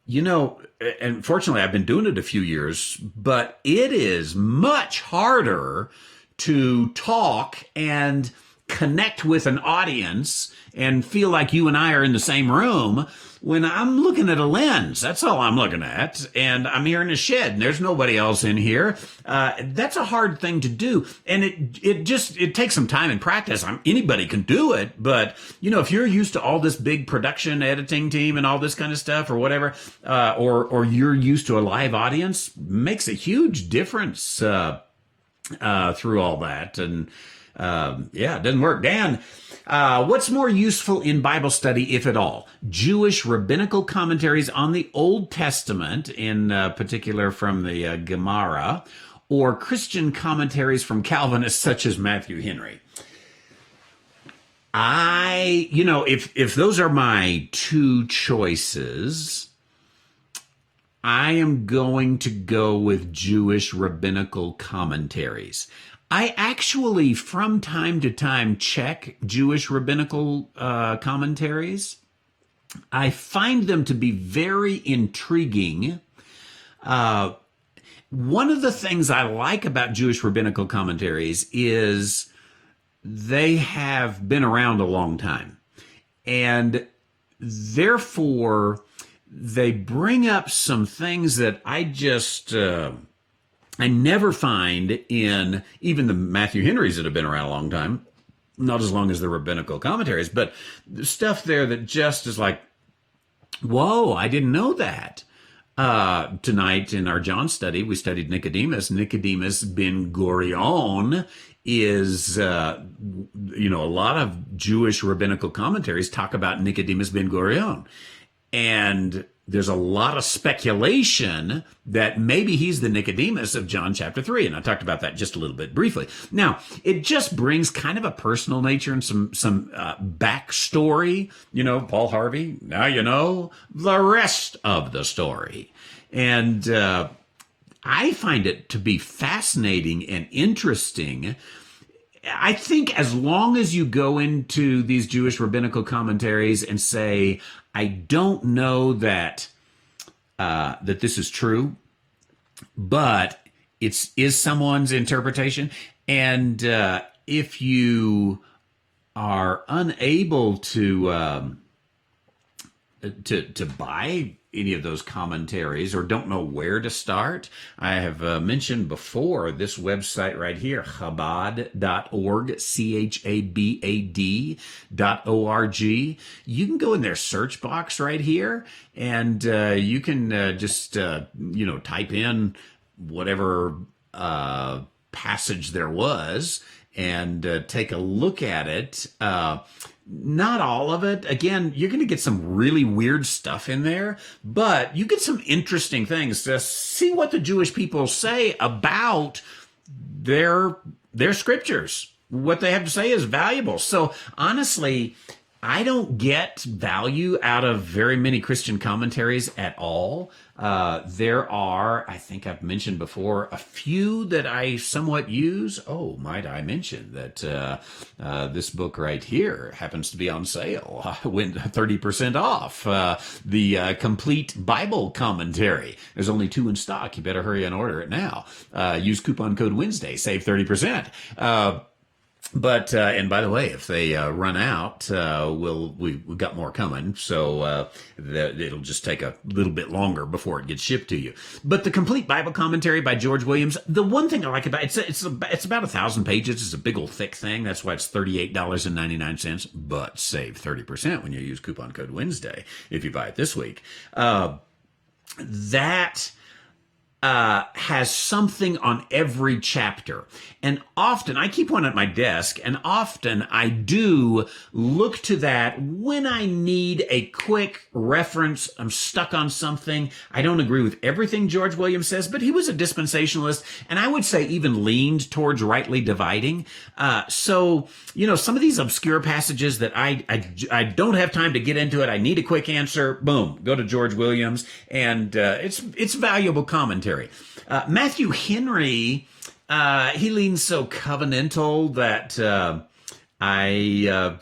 Speaker 1: and fortunately, I've been doing it a few years, but it is much harder to talk and connect with an audience and feel like you and I are in the same room when I'm looking at a lens. That's all I'm looking at. And I'm here in a shed and there's nobody else in here. That's a hard thing to do. And it takes some time and practice. Anybody can do it. But, if you're used to all this big production editing team and all this kind of stuff or whatever, or you're used to a live audience, makes a huge difference, through all that. And, it doesn't work. Dan, what's more useful in Bible study, if at all? Jewish rabbinical commentaries on the Old Testament, in particular from the Gemara, or Christian commentaries from Calvinists such as Matthew Henry? If those are my two choices, I am going to go with Jewish rabbinical commentaries. I actually, from time to time, check Jewish rabbinical commentaries. I find them to be very intriguing. One of the things I like about Jewish rabbinical commentaries is they have been around a long time. And therefore, they bring up some things that I never find in even the Matthew Henrys that have been around a long time, not as long as the rabbinical commentaries, but the stuff there that just is like, whoa, I didn't know that. Tonight in our John study, we studied Nicodemus. Nicodemus ben Gurion is, a lot of Jewish rabbinical commentaries talk about Nicodemus ben Gurion. And there's a lot of speculation that maybe he's the Nicodemus of John chapter 3. And I talked about that just a little bit briefly. Now, it just brings kind of a personal nature and some backstory. Paul Harvey, now you know the rest of the story. And I find it to be fascinating and interesting. I think as long as you go into these Jewish rabbinical commentaries and say, I don't know that that this is true, but is someone's interpretation. And if you are unable to buy any of those commentaries or don't know where to start, I have mentioned before this website right here, chabad.org, chabad.org. You can go in their search box right here, and you can just type in whatever passage there was and take a look at it. Not all of it. Again, you're going to get some really weird stuff in there, but you get some interesting things to see what the Jewish people say about their scriptures. What they have to say is valuable. So honestly, I don't get value out of very many Christian commentaries at all. There are, I think I've mentioned before, a few that I somewhat use. Oh, might I mention that this book right here happens to be on sale. I went 30% off. The complete Bible commentary. There's only 2 in stock. You better hurry and order it now. Use coupon code Wednesday. Save 30%. But and by the way, if they run out, we've got more coming, so it'll just take a little bit longer before it gets shipped to you. But the complete Bible commentary by George Williams, the one thing I like about it's about 1,000 pages. It's a big old thick thing. That's why it's $38.99. But save 30% when you use coupon code Wednesday if you buy it this week. That has something on every chapter. And often, I keep one at my desk, and often I do look to that when I need a quick reference. I'm stuck on something. I don't agree with everything George Williams says, but he was a dispensationalist, and I would say even leaned towards rightly dividing. So, some of these obscure passages that I don't have time to get into it, I need a quick answer, boom, go to George Williams, and it's valuable commentary. Matthew Henry, he leans so covenantal that I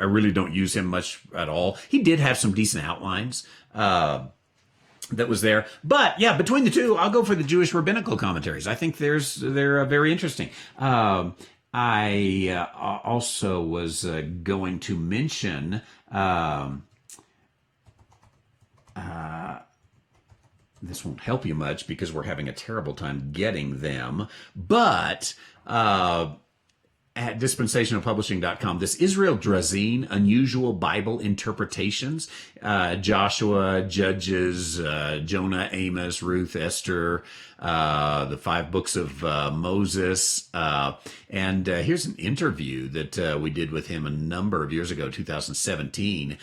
Speaker 1: really don't use him much at all. He did have some decent outlines that was there, but yeah, between the two, I'll go for the Jewish rabbinical commentaries. I think they're very interesting. I also was going to mention. This won't help you much because we're having a terrible time getting them. But at dispensationalpublishing.com, this Israel Drazin, Unusual Bible Interpretations, Joshua, Judges, Jonah, Amos, Ruth, Esther, the 5 books of Moses. And here's an interview that we did with him a number of years ago, 2017.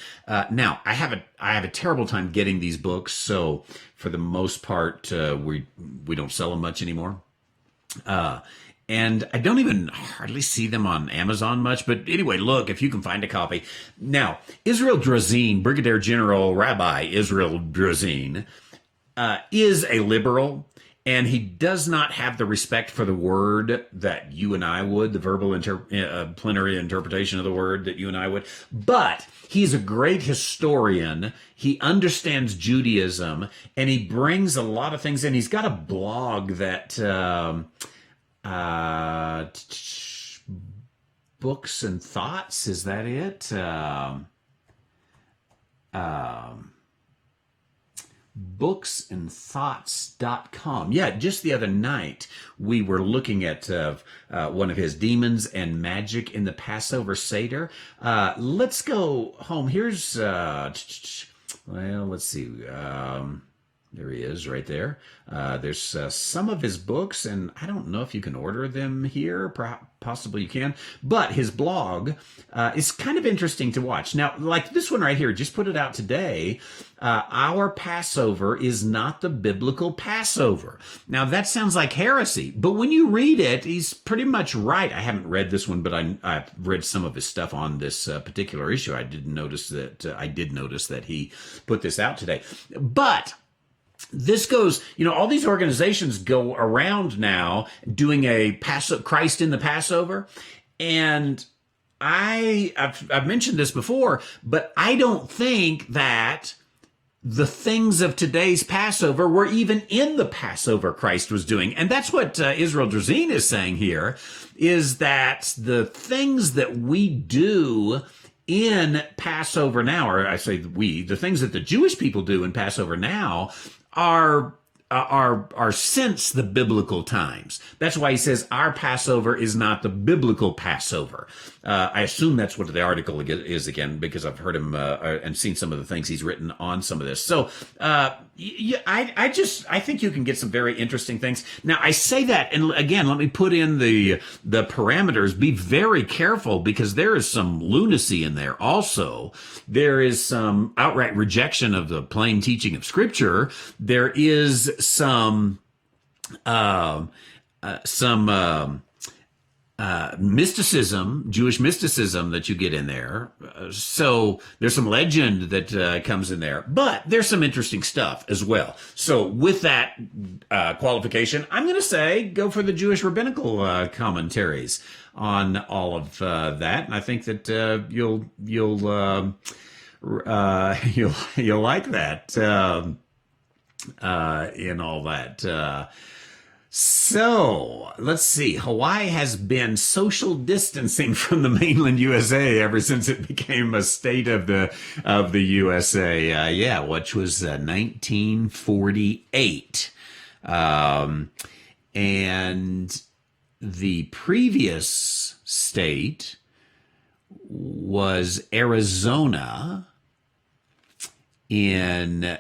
Speaker 1: Now, I have a terrible time getting these books, so for the most part, we don't sell them much anymore. And I don't even hardly see them on Amazon much. But anyway, look, if you can find a copy. Now, Israel Drazin, Brigadier General Rabbi Israel Drazin, is a liberal. And he does not have the respect for the word that you and I would, the verbal plenary interpretation of the word that you and I would. But he's a great historian. He understands Judaism, and he brings a lot of things in. He's got a blog that Books and Thoughts, is that it? Booksandthoughts.com. Yeah, just the other night we were looking at one of his Demons and Magic in the Passover Seder. Let's go home. Here's, let's see. There he is right there. There's some of his books, and I don't know if you can order them here. Possibly you can. But his blog is kind of interesting to watch. Now, like this one right here, just put it out today. Our Passover is not the biblical Passover. Now, that sounds like heresy, but when you read it, he's pretty much right. I haven't read this one, but I've read some of his stuff on this particular issue. I did notice that he put this out today. But this goes, all these organizations go around now doing a Christ in the Passover. And I've mentioned this before, but I don't think that the things of today's Passover were even in the Passover Christ was doing. And that's what Israel Drazin is saying here, is that the things that we do in Passover now, or I say the things that the Jewish people do in Passover now are since the biblical times. That's why he says our Passover is not the biblical Passover. I assume that's what the article is again, because I've heard him and seen some of the things he's written on some of this. So I think you can get some very interesting things. Now I say that, and again, let me put in the parameters. Be very careful, because there is some lunacy in there. Also, there is some outright rejection of the plain teaching of Scripture. There is some mysticism, Jewish mysticism that you get in there. So there's some legend that comes in there, but there's some interesting stuff as well. So with that qualification, I'm going to say go for the Jewish rabbinical commentaries on all of that, and I think that you'll like that in all that. So let's see. Hawaii has been social distancing from the mainland USA ever since it became a state of the USA. Which was 1948, and the previous state was Arizona in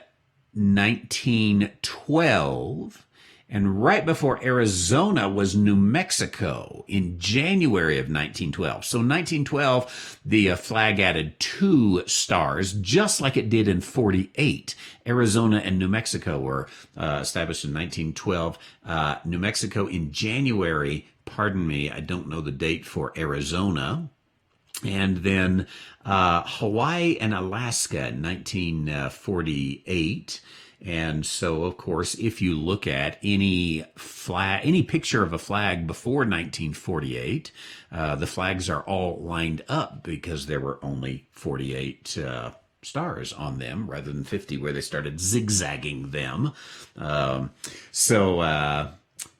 Speaker 1: 1912. And right before Arizona was New Mexico in January of 1912. So 1912, the flag added 2 stars, just like it did in 48. Arizona and New Mexico were established in 1912. New Mexico in January, pardon me, I don't know the date for Arizona. And then Hawaii and Alaska in 1948. And so, of course, if you look at any picture of a flag before 1948, the flags are all lined up because there were only 48 stars on them rather than 50, where they started zigzagging them.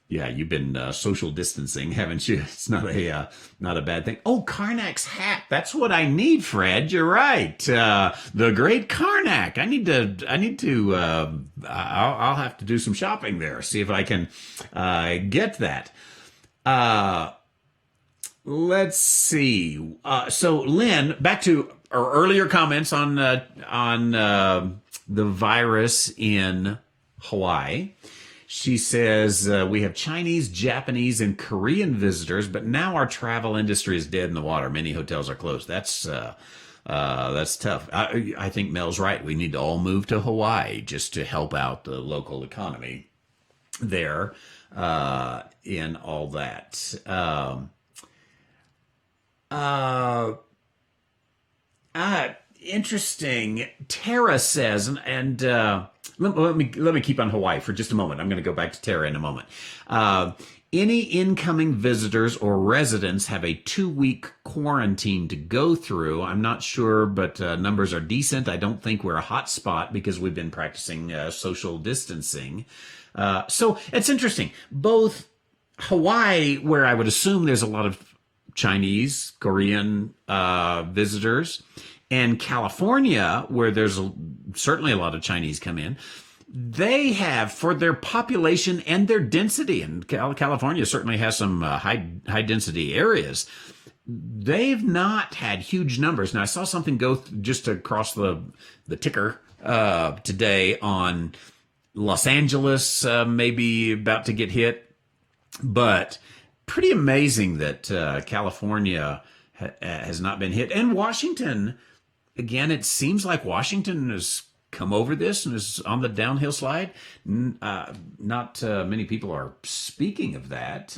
Speaker 1: Yeah, you've been social distancing, haven't you? It's not a bad thing. Oh, Karnak's hat. That's what I need, Fred. You're right. The great Karnak. I'll have to do some shopping there. See if I can get that. Let's see. So, Lynn, back to our earlier comments on the virus in Hawaii. She says, we have Chinese, Japanese, and Korean visitors, but now our travel industry is dead in the water. Many hotels are closed. That's tough. I think Mel's right. We need to all move to Hawaii just to help out the local economy there in all that. Interesting. Tara says, and let me keep on Hawaii for just a moment. I'm going to go back to Tara in a moment. Any incoming visitors or residents have a 2-week quarantine to go through. I'm not sure, but numbers are decent. I don't think we're a hot spot because we've been practicing social distancing. So it's interesting. Both Hawaii, where I would assume there's a lot of Chinese, Korean visitors, and California, where there's certainly a lot of Chinese come in, they have, for their population and their density, and California certainly has some high density areas, they've not had huge numbers. Now, I saw something go just across the ticker today on Los Angeles may be about to get hit, but pretty amazing that California has not been hit. And Washington, again, it seems like Washington has come over this and is on the downhill slide. Not many people are speaking of that,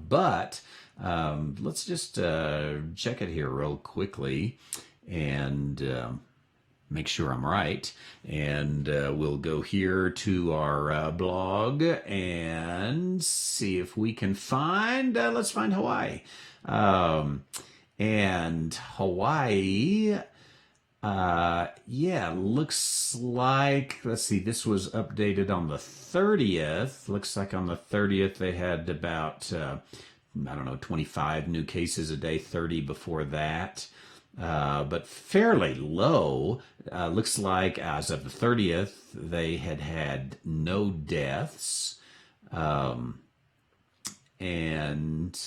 Speaker 1: but let's just check it here real quickly and make sure I'm right. And we'll go here to our blog and see if we can find, let's find Hawaii. And Hawaii, yeah, looks like, let's see, this was updated on the 30th. Looks like on the 30th they had about, I don't know, 25 new cases a day, 30 before that. But fairly low. Looks like as of the 30th, they had no deaths. And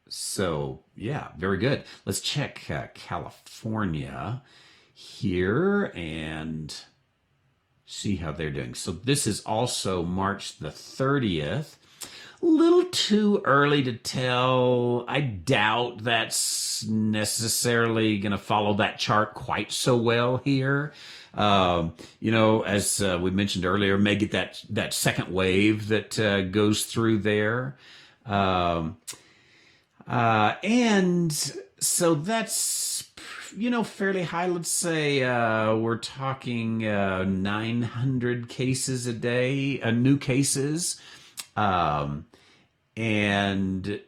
Speaker 1: so, yeah, very good. Let's check California here and see how they're doing. So this is also March the 30th. A little too early to tell. I doubt that's necessarily going to follow that chart quite so well here. As we mentioned earlier, may get that second wave that goes through there. And so that's, fairly high. Let's say we're talking 900 cases a day, new cases. And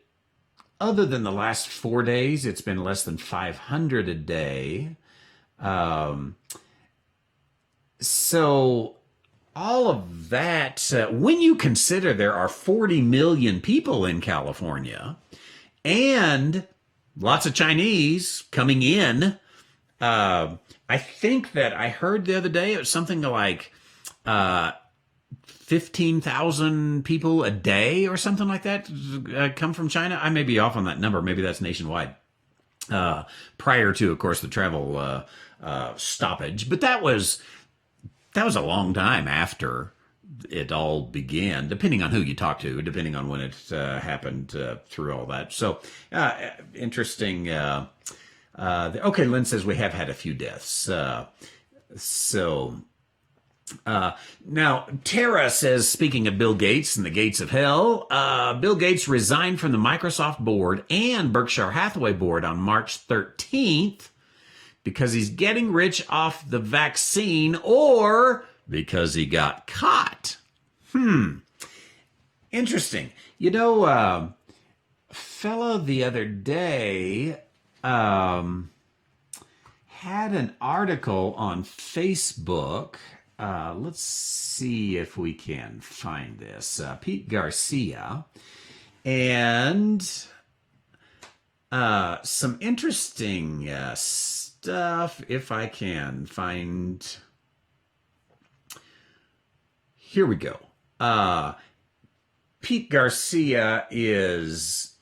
Speaker 1: other than the last 4 days, it's been less than 500 a day. So all of that, when you consider there are 40 million people in California and lots of Chinese coming in, I think that I heard the other day it was something like 15,000 people a day or something like that come from China. I may be off on that number. Maybe that's nationwide. Prior to, of course, the travel stoppage. But that was a long time after it all began, depending on who you talk to, depending on when it happened through all that. So interesting. Okay, Lynn says we have had a few deaths. Now, Tara says, speaking of Bill Gates and the gates of hell, Bill Gates resigned from the Microsoft board and Berkshire Hathaway board on March 13th because he's getting rich off the vaccine or because he got caught. Interesting. Fellow the other day had an article on Facebook. Let's see if we can find this. Pete Garcia. And some interesting stuff, if I can find. Here we go. Pete Garcia is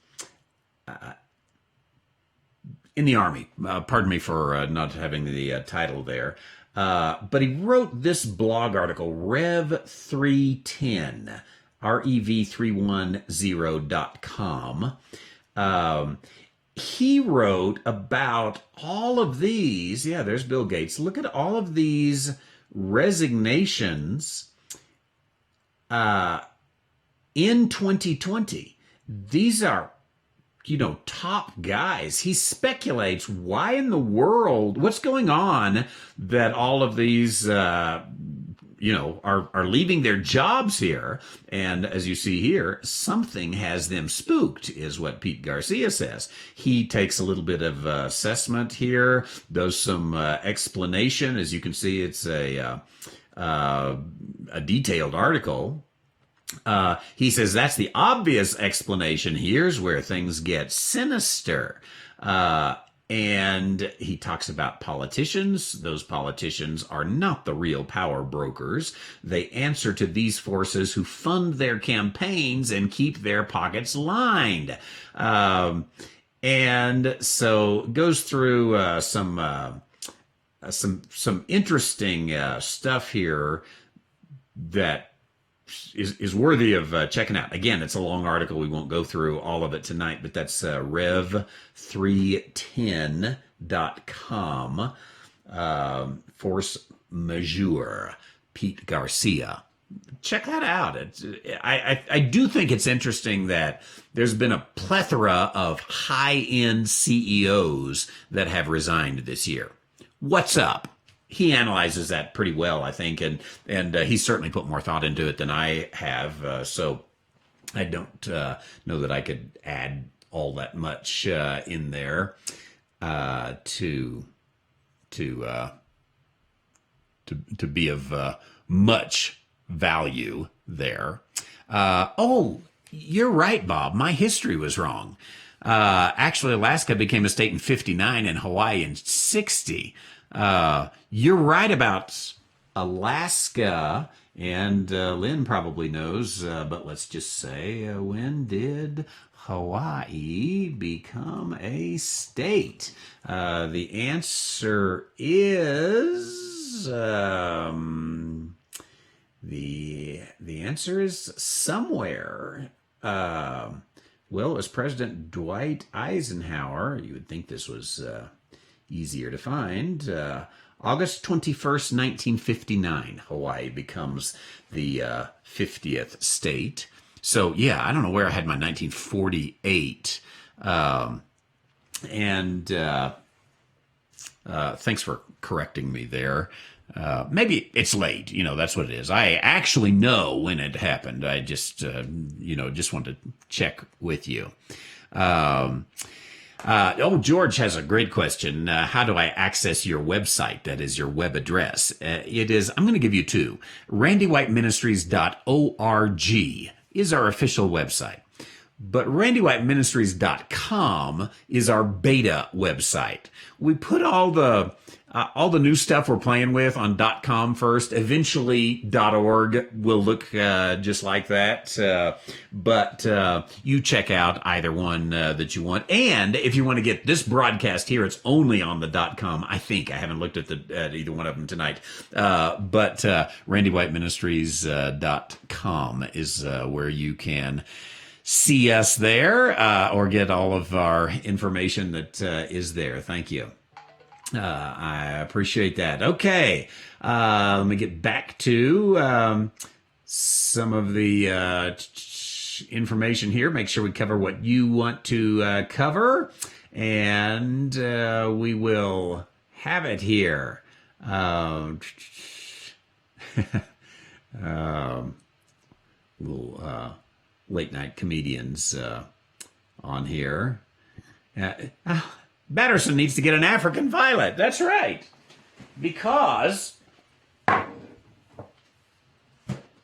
Speaker 1: in the Army. Pardon me for not having the title there. But he wrote this blog article, Rev310, rev310.com. He wrote about all of these. Yeah, there's Bill Gates. Look at all of these resignations in 2020. These are, top guys. He speculates why in the world, what's going on that all of these, are leaving their jobs here. And as you see here, something has them spooked, is what Pete Garcia says. He takes a little bit of assessment here, does some explanation. As you can see, it's a detailed article. He says that's the obvious explanation. Here's where things get sinister. And he talks about politicians. Those politicians are not the real power brokers. They answer to these forces who fund their campaigns and keep their pockets lined. And so goes through some interesting stuff here that is worthy of checking out. Again, it's a long article. We won't go through all of it tonight, but that's rev310.com. Force majeure, Pete Garcia. Check that out. I do think it's interesting that there's been a plethora of high-end CEOs that have resigned this year. What's up? He analyzes that pretty well, I think, and he's certainly put more thought into it than I have. So I don't know that I could add all that much in there to be of much value there. Oh, you're right, Bob. My history was wrong. Actually, Alaska became a state in 59 and Hawaii in 60. You're right about Alaska, and Lynn probably knows, but let's just say, when did Hawaii become a state? The answer is the answer is somewhere. Well, it was President Dwight Eisenhower. You would think this was easier to find. August 21st, 1959, Hawaii becomes the 50th state. So, yeah, I don't know where I had my 1948. Thanks for correcting me there. Maybe it's late. That's what it is. I actually know when it happened. I just wanted to check with you. George has a great question. How do I access your website? That is your web address. It is, I'm going to give you two. randywhiteministries.org is our official website. But randywhiteministries.com is our beta website. We put all the new stuff we're playing with on .com first. Eventually, .org will look just like that. But you check out either one that you want. And if you want to get this broadcast here, it's only on the .com. I think. I haven't looked at either one of them tonight. But randywhiteministries.com is where you can see us there or get all of our information that is there. Thank you. I appreciate that. Okay. Let me get back to some of the information here. Make sure we cover what you want to cover. And we will have it here. Little late night comedians on here. Batterson needs to get an African violet. That's right. Because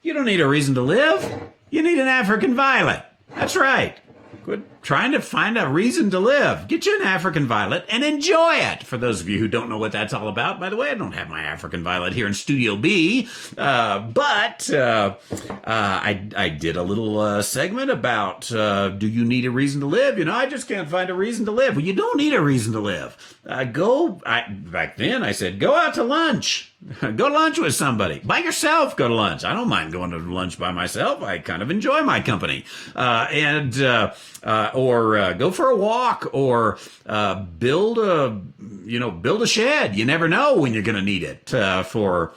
Speaker 1: you don't need a reason to live. You need an African violet. That's right. Quit trying to find a reason to live. Get you an African violet and enjoy it. For those of you who don't know what that's all about, by the way, I don't have my African violet here in Studio B, but I did a little segment about do you need a reason to live? I just can't find a reason to live. Well, you don't need a reason to live. Back then I said, go out to lunch. Go to lunch with somebody. By yourself, go to lunch. I don't mind going to lunch by myself. I kind of enjoy my company. Or go for a walk, or build a shed. You never know when you're going to need it for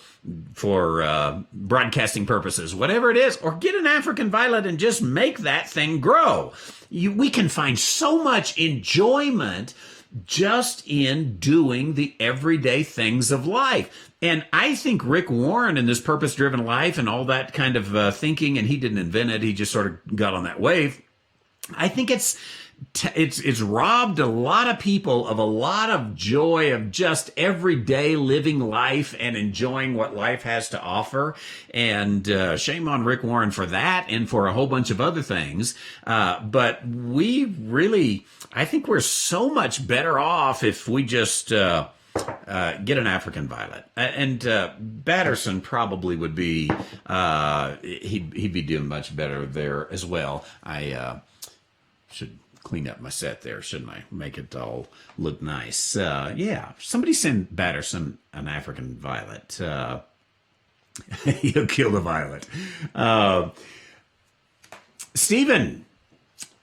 Speaker 1: broadcasting purposes, whatever it is. Or get an African violet and just make that thing grow. We can find so much enjoyment just in doing the everyday things of life. And I think Rick Warren and this purpose-driven life and all that kind of thinking, and he didn't invent it, he just sort of got on that wave. I think it's robbed a lot of people of a lot of joy of just everyday living life and enjoying what life has to offer. And shame on Rick Warren for that and for a whole bunch of other things. But I think we're so much better off if we just get an African violet. And Batterson probably would be, he'd be doing much better there as well. I should clean up my set there, shouldn't I? Make it all look nice. Yeah, somebody send Batterson an African violet. He'll kill the violet. Uh, Stephen,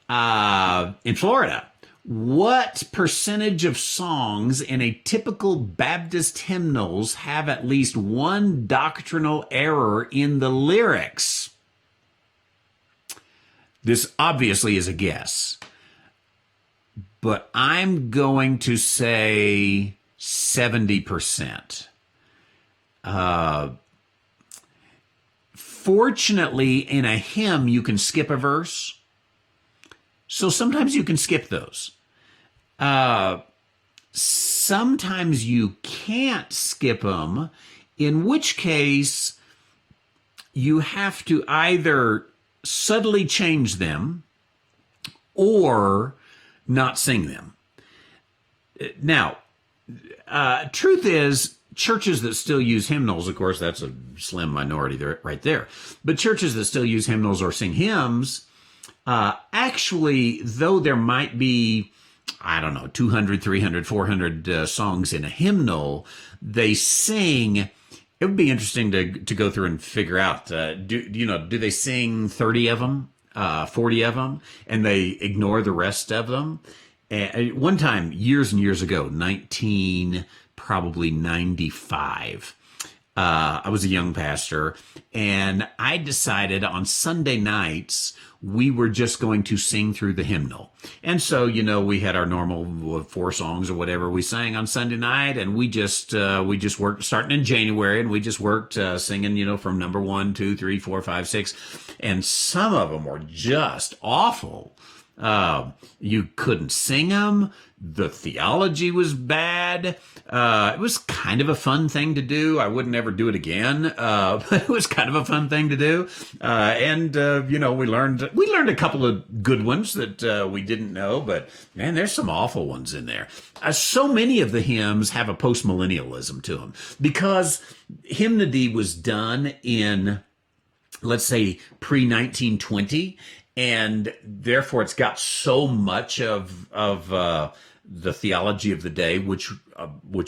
Speaker 1: in Florida, what percentage of songs in a typical Baptist hymnals have at least one doctrinal error in the lyrics? This obviously is a guess, but I'm going to say 70%. Fortunately, in a hymn, you can skip a verse. So sometimes you can skip those. Sometimes you can't skip them, in which case you have to either subtly change them or not sing them. Now, truth is, churches that still use hymnals, of course, that's a slim minority there, right there, but churches that still use hymnals or sing hymns, actually, though there might be, I don't know, 200, 300, 400 songs in a hymnal, they sing. It would be interesting to go through and figure out, do they sing 30 of them, 40 of them, and they ignore the rest of them? And one time, years and years ago, probably 95, I was a young pastor, and I decided on Sunday nights we were just going to sing through the hymnal. And so, we had our normal 4 songs or whatever we sang on Sunday night, and we just worked starting in January, and we just worked singing, from number 1, 2, 3, 4, 5, 6, and some of them were just awful. You couldn't sing them. The theology was bad. It was kind of a fun thing to do. I wouldn't ever do it again. But it was kind of a fun thing to do. We learned a couple of good ones that we didn't know, but man, there's some awful ones in there. So many of the hymns have a postmillennialism to them because hymnody was done in, let's say, pre-1920. And therefore, it's got so much of the theology of the day, which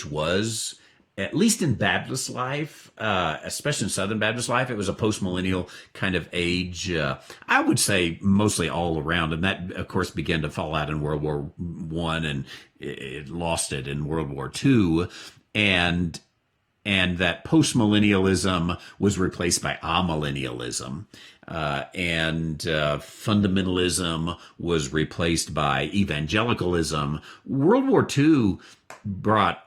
Speaker 1: was, at least in Baptist life, especially in Southern Baptist life, it was a postmillennial kind of age. I would say mostly all around, and that, of course, began to fall out in World War I, and it lost it in World War II, and that postmillennialism was replaced by amillennialism. And fundamentalism was replaced by evangelicalism. World War II brought,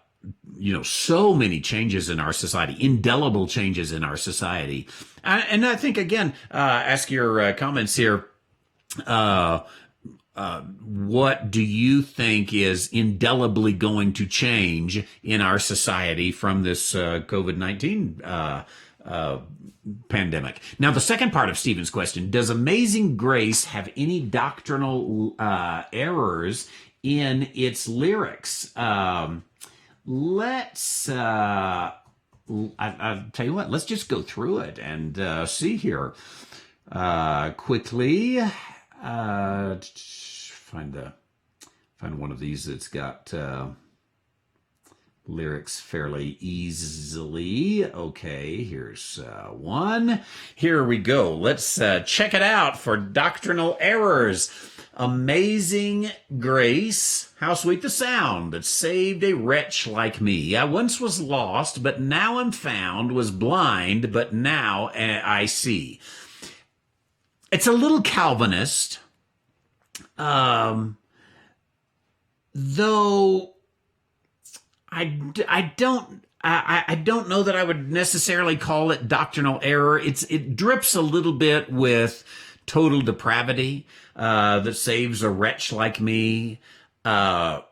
Speaker 1: so many changes in our society, indelible changes in our society. And I think, again, ask your comments here. What do you think is indelibly going to change in our society from this COVID-19 pandemic? Now, the second part of Stephen's question, does Amazing Grace have any doctrinal errors in its lyrics? I'll tell you what, let's just go through it and see here quickly. Find one of these that's got lyrics fairly easily. Okay, here's one. Here we go. Let's check it out for doctrinal errors. Amazing grace, how sweet the sound that saved a wretch like me. I once was lost, but now am found, was blind, but now I see. It's a little Calvinist, though I don't know that I would necessarily call it doctrinal error. It drips a little bit with total depravity that saves a wretch like me, and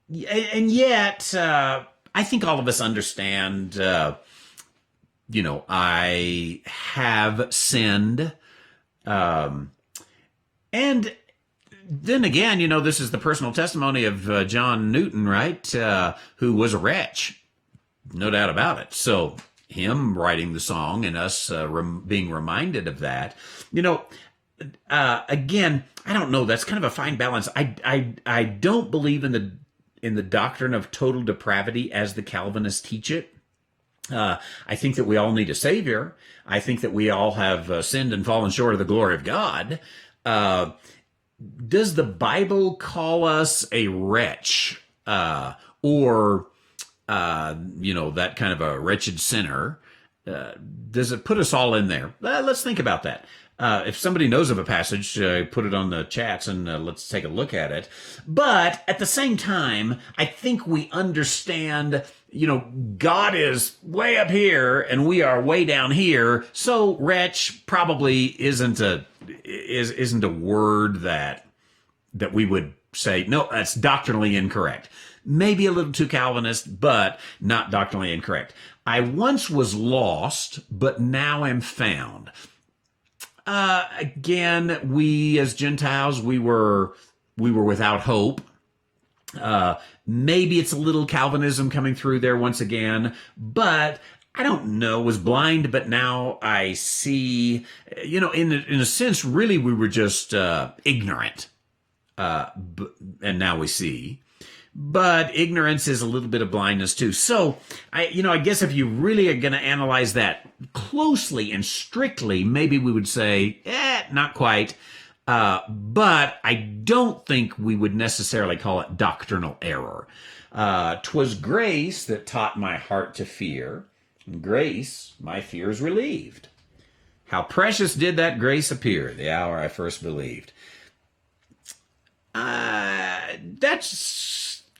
Speaker 1: yet I think all of us understand. I have sinned, and then again, this is the personal testimony of John Newton, right? Who was a wretch, no doubt about it. So him writing the song and us being reminded of that, again, I don't know. That's kind of a fine balance. I don't believe in the doctrine of total depravity as the Calvinists teach it. I think that we all need a Savior. I think that we all have sinned and fallen short of the glory of God. Uh, does the Bible call us a wretch, or that kind of a wretched sinner? Does it put us all in there? Let's think about that. If somebody knows of a passage, put it on the chats and let's take a look at it. But at the same time, I think we understand, God is way up here and we are way down here. So wretch probably isn't a word that we would say, no, that's doctrinally incorrect. Maybe a little too Calvinist, but not doctrinally incorrect. I once was lost, but now am found. Again, we as Gentiles, we were without hope. Maybe it's a little Calvinism coming through there once again, but I don't know, was blind, but now I see, in a sense, really we were just, ignorant. And now we see. But ignorance is a little bit of blindness too. So, I guess if you really are going to analyze that closely and strictly, maybe we would say, not quite. But I don't think we would necessarily call it doctrinal error. 'Twas grace that taught my heart to fear, and grace my fears relieved. How precious did that grace appear the hour I first believed.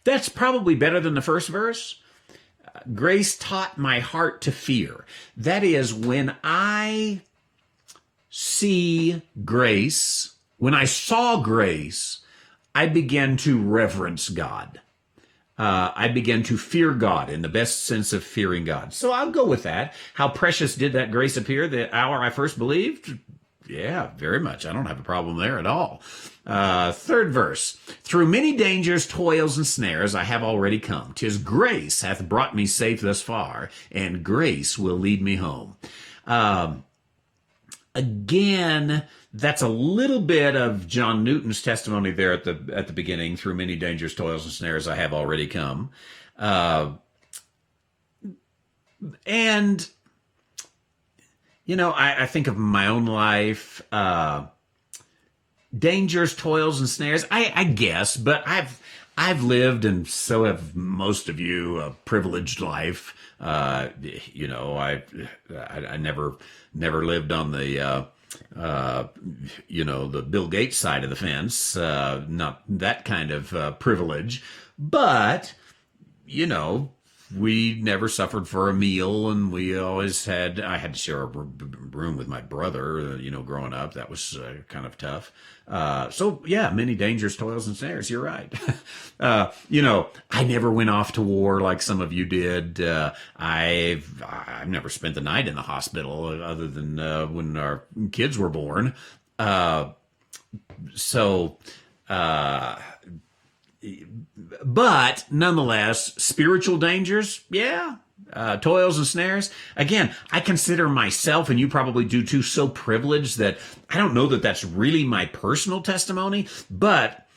Speaker 1: That's probably better than the first verse. Grace taught my heart to fear. That is, when I see grace, when I saw grace, I began to reverence God. I began to fear God in the best sense of fearing God. So I'll go with that. How precious did that grace appear the hour I first believed? Yeah, very much. I don't have a problem there at all. Third verse. Through many dangers, toils, and snares I have already come. 'Tis grace hath brought me safe thus far, and grace will lead me home. Again, that's a little bit of John Newton's testimony there at the beginning. Through many dangers, toils, and snares I have already come. And I think of my own life, dangers, toils, and snares. I guess, but I've lived, and so have most of you, a privileged life. I never lived on the the Bill Gates side of the fence. Not that kind of privilege, but we never suffered for a meal, and we always I had to share a room with my brother, growing up. That was kind of tough. So yeah, many dangers, toils, and snares. You're right. I never went off to war like some of you did. I've never spent the night in the hospital other than when our kids were born. But nonetheless, spiritual dangers, yeah. Toils and snares. Again, I consider myself, and you probably do too, so privileged that I don't know that that's really my personal testimony, but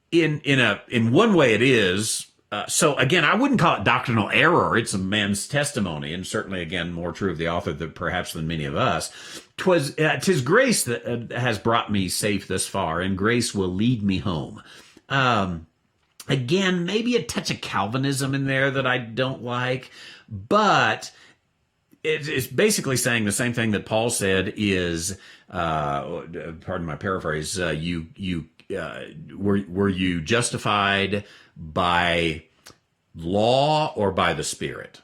Speaker 1: in one way it is. So again, I wouldn't call it doctrinal error. It's a man's testimony, and certainly, again, more true of the author perhaps than many of us. 'Tis grace that has brought me safe thus far, and grace will lead me home. Again, maybe a touch of Calvinism in there that I don't like, but it's basically saying the same thing that Paul said is, pardon my paraphrase, were you justified by law or by the Spirit?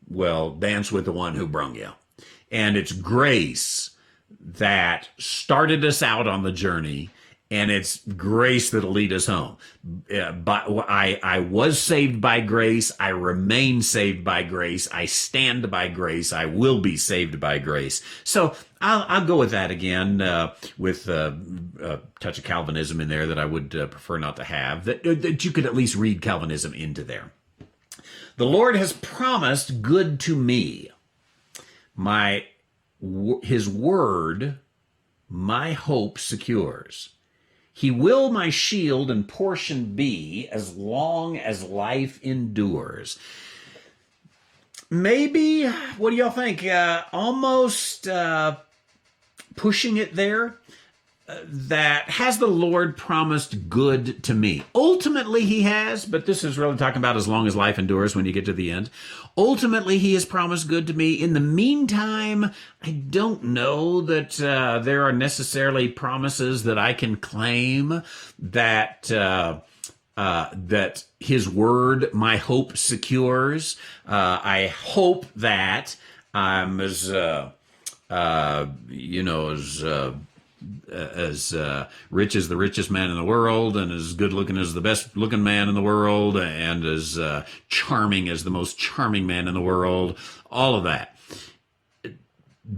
Speaker 1: Well, dance with the one who brung you. And it's grace that started us out on the journey, and it's grace that'll lead us home. But I was saved by grace. I remain saved by grace. I stand by grace. I will be saved by grace. So I'll go with that again, with a touch of Calvinism in there that I would prefer not to have. That you could at least read Calvinism into there. The Lord has promised good to me. His word, my hope secures. He will my shield and portion be as long as life endures. Maybe, what do y'all think? Almost pushing it there. That has the Lord promised good to me? Ultimately, he has, but this is really talking about as long as life endures when you get to the end. Ultimately, he has promised good to me. In the meantime, I don't know that there are necessarily promises that I can claim that that his word, my hope secures. I hope that I'm as rich as the richest man in the world, and as good looking as the best looking man in the world, and as charming as the most charming man in the world. All of that.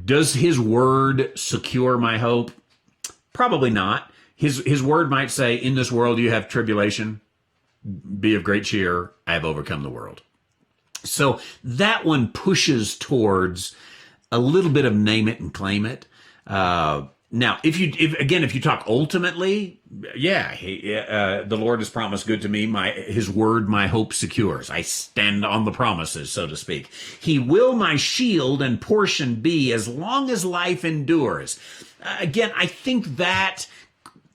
Speaker 1: Does his word secure my hope? Probably not. His word might say, in this world you have tribulation. Be of great cheer. I have overcome the world. So that one pushes towards a little bit of name it and claim it. Now, if you talk ultimately, the Lord has promised good to me. His word, my hope secures. I stand on the promises, so to speak. He will my shield and portion be as long as life endures. Again, I think that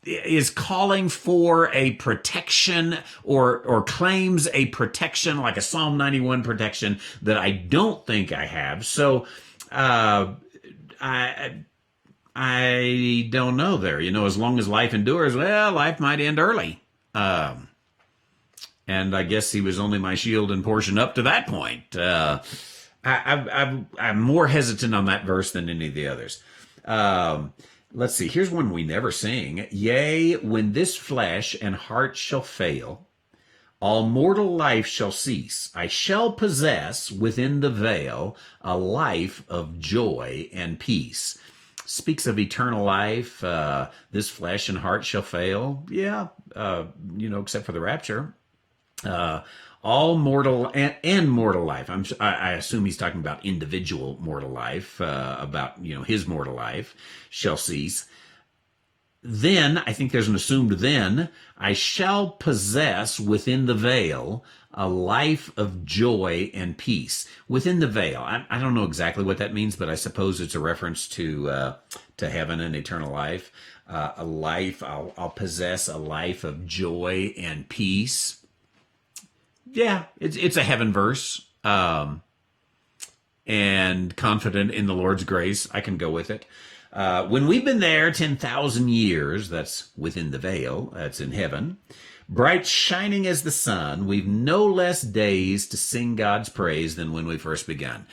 Speaker 1: is calling for a protection or claims a protection like a Psalm 91 protection that I don't think I have. So, I don't know there. As long as life endures, well, life might end early. And I guess he was only my shield and portion up to that point. I'm more hesitant on that verse than any of the others. Let's see. Here's one we never sing. Yea, when this flesh and heart shall fail, all mortal life shall cease. I shall possess within the veil a life of joy and peace. Speaks of eternal life. This flesh and heart shall fail. Yeah, except for the rapture. All mortal and mortal life. I assume he's talking about individual mortal life, about, his mortal life shall cease. Then, I think there's an assumed then, I shall possess within the veil a life of joy and peace. Within the veil. I don't know exactly what that means, but I suppose it's a reference to heaven and eternal life. I'll possess a life of joy and peace. Yeah, it's a heaven verse, and confident in the Lord's grace. I can go with it. When we've been there 10,000 years, that's within the veil, that's in heaven, bright shining as the sun, we've no less days to sing God's praise than when we first begun.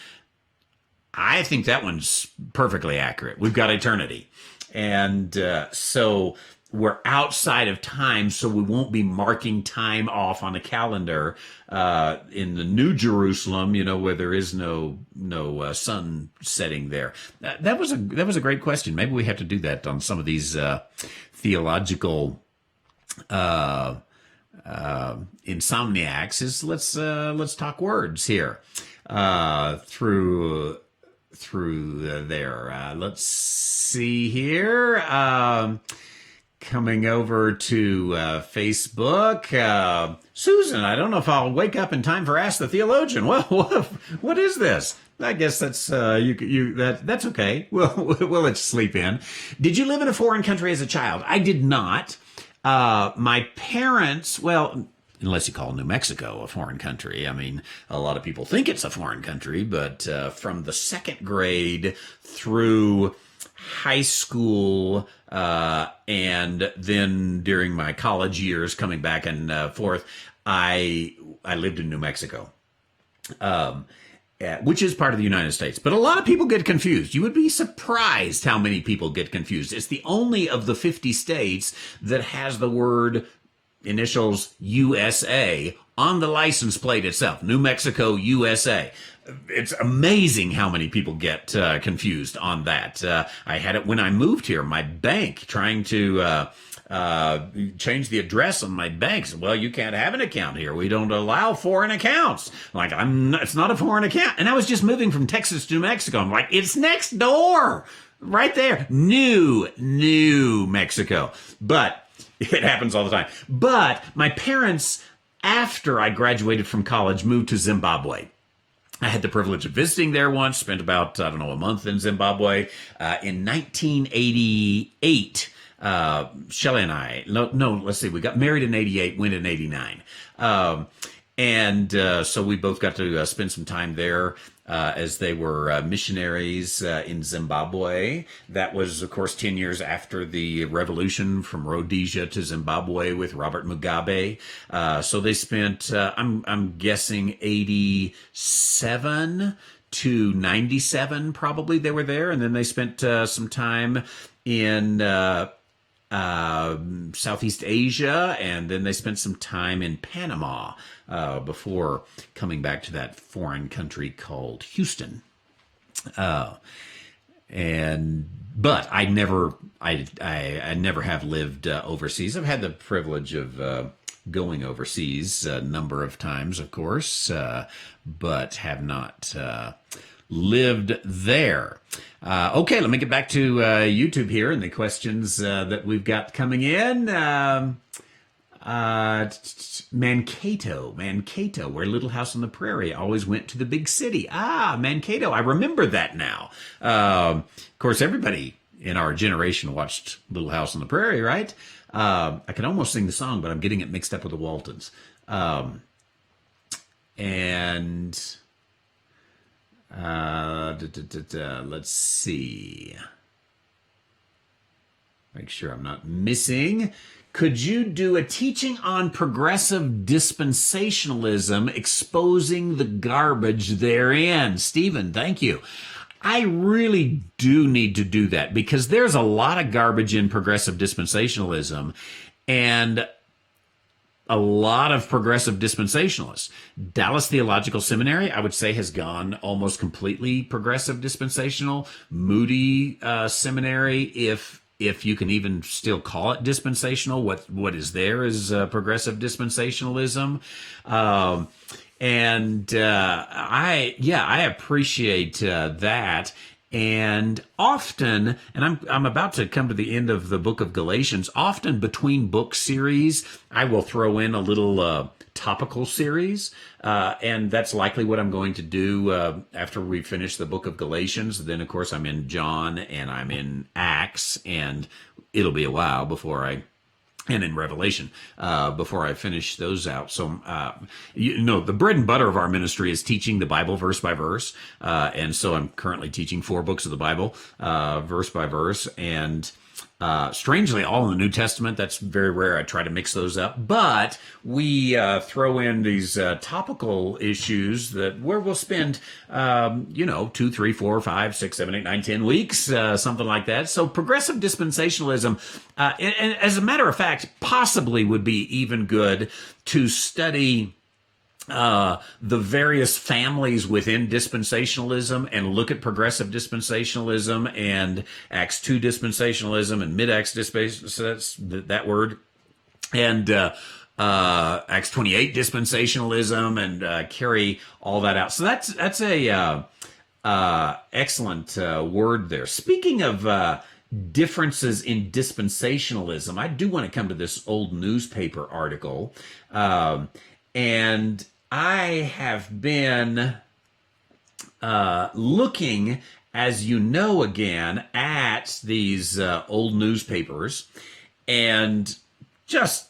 Speaker 1: I think that one's perfectly accurate. We've got eternity. And so we're outside of time, so we won't be marking time off on a calendar in the New Jerusalem, where there is no sun setting there. That was a great question. Maybe we have to do that on some of these theological insomniacs. Let's talk words here through there. Let's see here. Coming over to Facebook, Susan, I don't know if I'll wake up in time for Ask the Theologian. Well, what is this? I guess that's that's okay. We'll let you sleep in. Did you live in a foreign country as a child? I did not. My parents, well, unless you call New Mexico a foreign country. I mean, a lot of people think it's a foreign country, but from the second grade through high school, and then during my college years coming back and forth, I lived in New Mexico, which is part of the United States. But a lot of people get confused. You would be surprised how many people get confused. It's the only of the 50 states that has the word initials USA on the license plate itself. New Mexico, USA. It's amazing how many people get confused on that. I had it when I moved here. My bank trying to change the address on my bank. Well, you can't have an account here. We don't allow foreign accounts. Like, it's not a foreign account. And I was just moving from Texas to New Mexico. I'm like, it's next door, right there. New Mexico. But it happens all the time. But my parents, after I graduated from college, moved to Zimbabwe. I had the privilege of visiting there once, spent about, I don't know, a month in Zimbabwe. In 1988, Shelley and I, no, let's see, we got married in 88, went in 89. So we both got to spend some time there as they were missionaries in Zimbabwe. That was, of course, 10 years after the revolution from Rhodesia to Zimbabwe with Robert Mugabe. So they spent, I'm guessing, 87 to 97 probably they were there. And then they spent some time in Southeast Asia, and then they spent some time in Panama before coming back to that foreign country called Houston. But I never have lived overseas. I've had the privilege of going overseas a number of times, of course, but have not lived there. Okay, let me get back to YouTube here and the questions that we've got coming in. Mankato, where Little House on the Prairie always went to the big city. Mankato, I remember that now. Of course, everybody in our generation watched Little House on the Prairie, right? I can almost sing the song, but I'm getting it mixed up with the Waltons. Let's see. Make sure I'm not missing. Could you do a teaching on progressive dispensationalism, exposing the garbage therein? Stephen, thank you. I really do need to do that because there's a lot of garbage in progressive dispensationalism and a lot of progressive dispensationalists. Dallas Theological Seminary, I would say, has gone almost completely progressive dispensational. Moody Seminary, if you can even still call it dispensational, what is there is progressive dispensationalism. I appreciate that. And often, and I'm about to come to the end of the book of Galatians, often between book series, I will throw in a little topical series. And that's likely what I'm going to do after we finish the book of Galatians. Then, of course, I'm in John and I'm in Acts, and it'll be a while before and in Revelation, before I finish those out. So, the bread and butter of our ministry is teaching the Bible verse by verse. And so I'm currently teaching 4 books of the Bible, verse by verse. And strangely, all in the New Testament. That's very rare. I try to mix those up. But we throw in these topical issues where we'll spend, 2, 3, 4, 5, 6, 7, 8, 9, 10 weeks, something like that. So progressive dispensationalism, and as a matter of fact, possibly would be even good to study the various families within dispensationalism and look at progressive dispensationalism and Acts 2 dispensationalism and mid-Acts dispensationalism, that word, and Acts 28 dispensationalism, and carry all that out. So that's a excellent word there. Speaking of differences in dispensationalism, I do want to come to this old newspaper article, and I have been looking, as you know, again, at these old newspapers, and just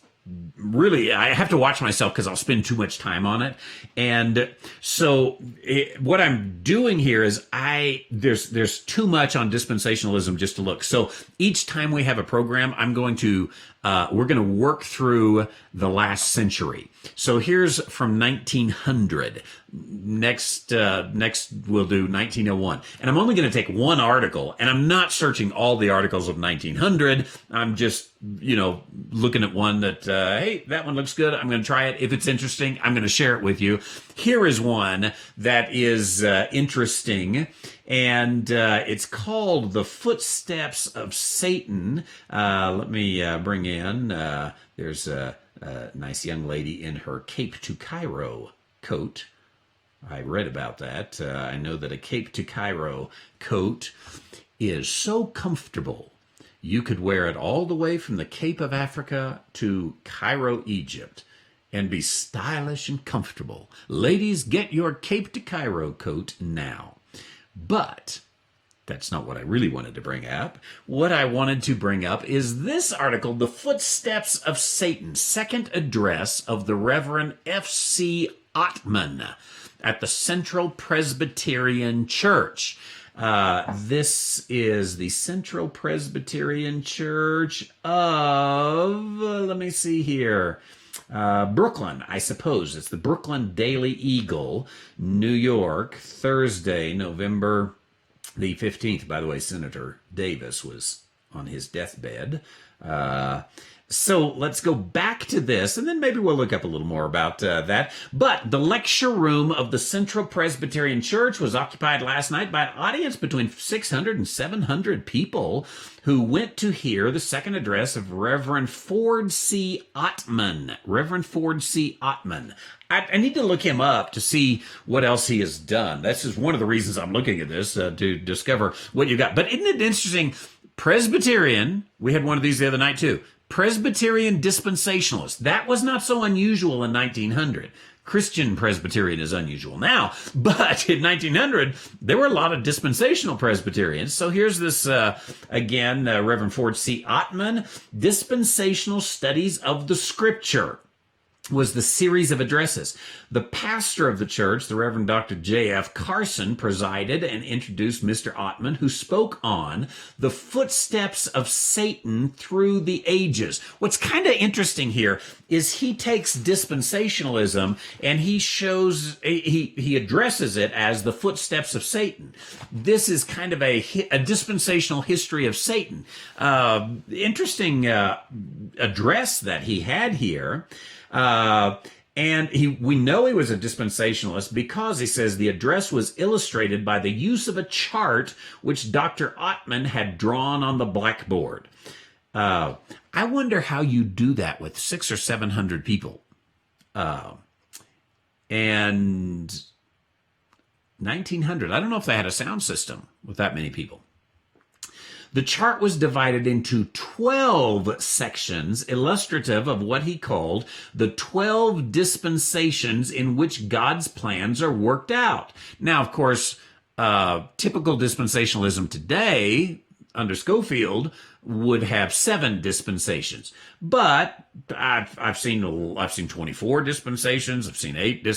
Speaker 1: really, I have to watch myself because I'll spend too much time on it. And so what I'm doing here is there's too much on dispensationalism just to look. So each time we have a program, we're going to work through the last century. So here's from 1900. Next we'll do 1901. And I'm only going to take one article, and I'm not searching all the articles of 1900. I'm just, looking at one that, hey, that one looks good. I'm going to try it. If it's interesting, I'm going to share it with you. Here is one that is interesting, and it's called The Footsteps of Satan. Let me bring in, there's a nice young lady in her Cape to Cairo coat. I read about that. I know that a Cape to Cairo coat is so comfortable, you could wear it all the way from the Cape of Africa to Cairo, Egypt, and be stylish and comfortable. Ladies, get your Cape to Cairo coat now. But that's not what I really wanted to bring up. What I wanted to bring up is this article, The Footsteps of Satan, Second Address of the Reverend F.C. Ottman at the Central Presbyterian Church. This is the Central Presbyterian Church of, let me see here, Brooklyn, I suppose. It's the Brooklyn Daily Eagle, New York, Thursday, November the 15th. By the way, Senator Davis was on his deathbed. So let's go back to this, and then maybe we'll look up a little more about that. But the lecture room of the Central Presbyterian Church was occupied last night by an audience between 600 and 700 people who went to hear the second address of Reverend Ford C. Ottman. Reverend Ford C. Ottman. I need to look him up to see what else he has done. That's just one of the reasons I'm looking at this, to discover what you got. But isn't it interesting? Presbyterian, we had one of these the other night too. Presbyterian dispensationalist. That was not so unusual in 1900. Christian Presbyterian is unusual now, but in 1900, there were a lot of dispensational Presbyterians. So here's this, again, Reverend Ford C. Ottman, Dispensational Studies of the Scripture was the series of addresses. The pastor of the church, the Reverend Dr. J.F. Carson, presided and introduced Mr. Ottman, who spoke on the footsteps of Satan through the ages. What's kind of interesting here is he takes dispensationalism and he shows, he addresses it as the footsteps of Satan. This is kind of a dispensational history of Satan. Interesting address that he had here. And we know he was a dispensationalist because he says the address was illustrated by the use of a chart which Dr. Ottman had drawn on the blackboard. I wonder how you do that with 600 or 700 people. And 1900, I don't know if they had a sound system with that many people. The chart was divided into 12 sections illustrative of what he called the 12 dispensations in which God's plans are worked out. Now, of course, typical dispensationalism today under Schofield would have 7 dispensations, but I've seen 24 dispensations. I've seen 8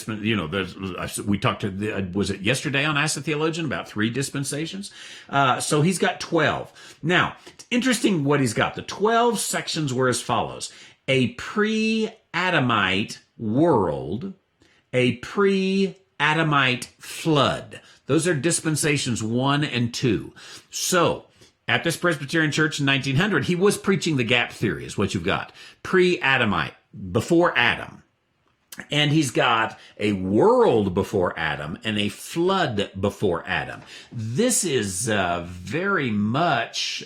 Speaker 1: we talked to was it yesterday on Ask the Theologian about 3 dispensations. So he's got 12. Now, it's interesting what he's got. The 12 sections were as follows: a pre-Adamite world, a pre-Adamite flood. Those are dispensations 1 and 2. So at this Presbyterian church in 1900, he was preaching the gap theory is what you've got. Pre-Adamite, before Adam. And he's got a world before Adam and a flood before Adam. This is very much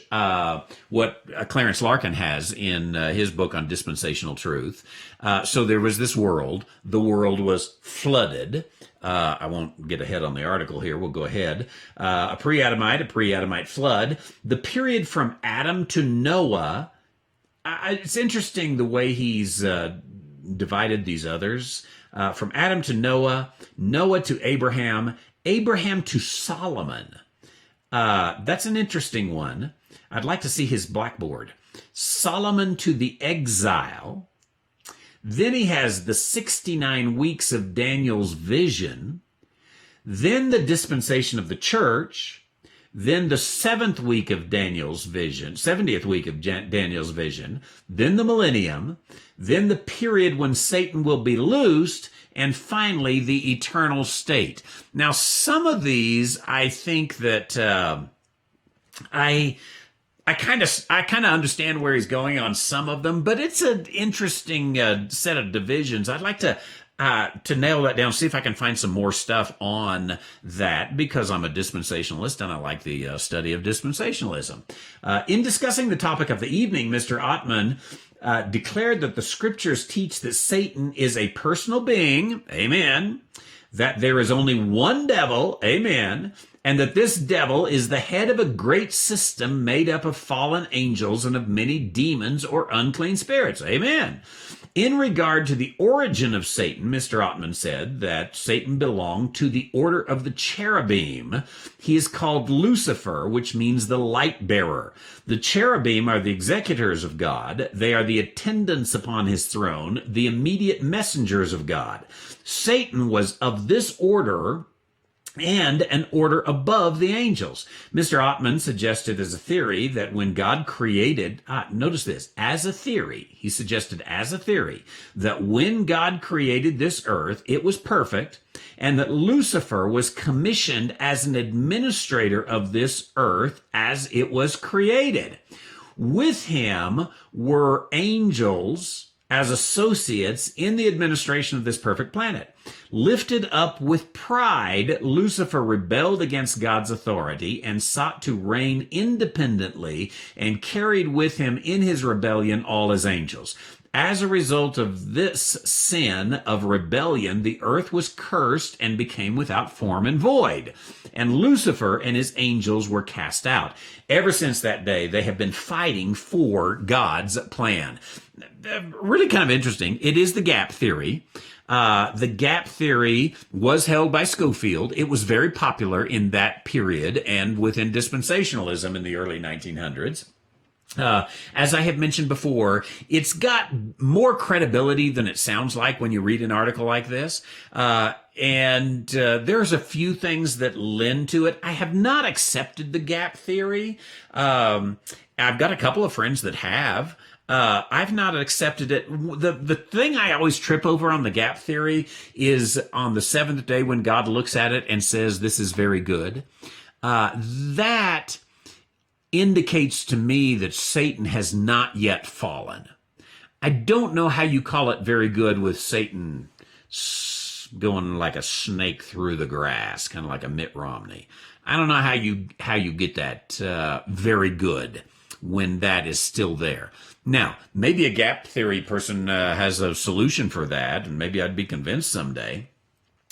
Speaker 1: what Clarence Larkin has in his book on dispensational truth. So there was this world. The world was flooded. I won't get ahead on the article here. We'll go ahead. A pre-Adamite flood. The period from Adam to Noah. It's interesting the way he's divided these others. From Adam to Noah, Noah to Abraham, Abraham to Solomon. That's an interesting one. I'd like to see his blackboard. Solomon to the exile. Then he has the 69 weeks of Daniel's vision, then the dispensation of the church, then the 7th week of Daniel's vision, 70th week of Daniel's vision, then the millennium, then the period when Satan will be loosed, and finally the eternal state. Now, some of these, I think that I kind of understand where he's going on some of them, but it's an interesting set of divisions. I'd like to nail that down, see if I can find some more stuff on that, because I'm a dispensationalist and I like the study of dispensationalism. In discussing the topic of the evening, Mr. Ottman declared that the scriptures teach that Satan is a personal being, amen, that there is only one devil, amen, and that this devil is the head of a great system made up of fallen angels and of many demons or unclean spirits. Amen. In regard to the origin of Satan, Mr. Ottman said that Satan belonged to the order of the cherubim. He is called Lucifer, which means the light bearer. The cherubim are the executors of God. They are the attendants upon his throne, the immediate messengers of God. Satan was of this order and an order above the angels. Mr. Ottman suggested as a theory that when God created, notice this, as a theory, he suggested as a theory, that when God created this earth, it was perfect, and that Lucifer was commissioned as an administrator of this earth as it was created. With him were angels as associates in the administration of this perfect planet. Lifted up with pride, Lucifer rebelled against God's authority and sought to reign independently and carried with him in his rebellion all his angels. As a result of this sin of rebellion, the earth was cursed and became without form and void. And Lucifer and his angels were cast out. Ever since that day, they have been fighting for God's plan. Really kind of interesting. It is the gap theory. The gap theory was held by Schofield. It was very popular in that period and within dispensationalism in the early 1900s. As I have mentioned before, it's got more credibility than it sounds like when you read an article like this. And there's a few things that lend to it. I have not accepted the gap theory. I've got a couple of friends that have. I've not accepted it. The thing I always trip over on the gap theory is on the seventh day when God looks at it and says, this is very good. That indicates to me that Satan has not yet fallen. I don't know how you call it very good with Satan going like a snake through the grass, kind of like a Mitt Romney. I don't know how you get that very good when that is still there. Now, maybe a gap theory person has a solution for that, and maybe I'd be convinced someday.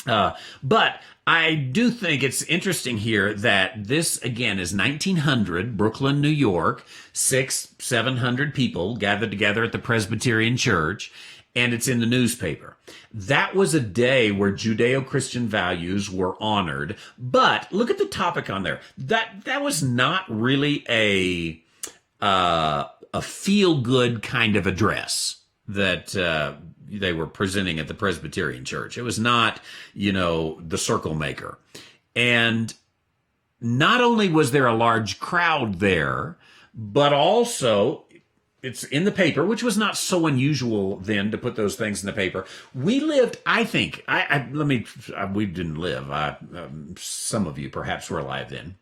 Speaker 1: But I do think it's interesting here that this, again, is 1900, Brooklyn, New York, 700 people gathered together at the Presbyterian Church, and it's in the newspaper. That was a day where Judeo-Christian values were honored, but look at the topic on there. That was not really a feel-good kind of address that they were presenting at the Presbyterian Church. It was not, the circle maker. And not only was there a large crowd there, but also it's in the paper, which was not so unusual then to put those things in the paper. We lived, I think, we didn't live. Some of you perhaps were alive then.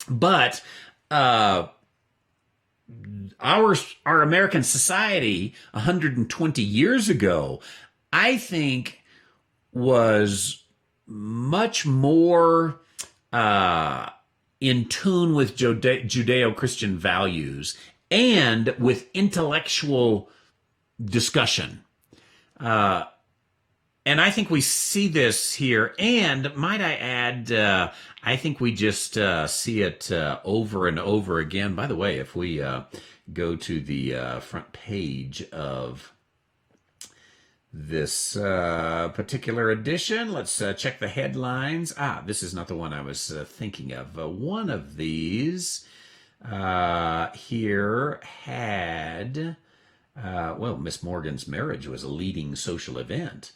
Speaker 1: But our American society 120 years ago, I think, was much more in tune with Judeo-Christian values and with intellectual discussion. And I think we see this here. And might I add, I think we just see it over and over again. By the way, if we go to the front page of this particular edition, let's check the headlines. This is not the one I was thinking of. One of these here had, Miss Morgan's marriage was a leading social event.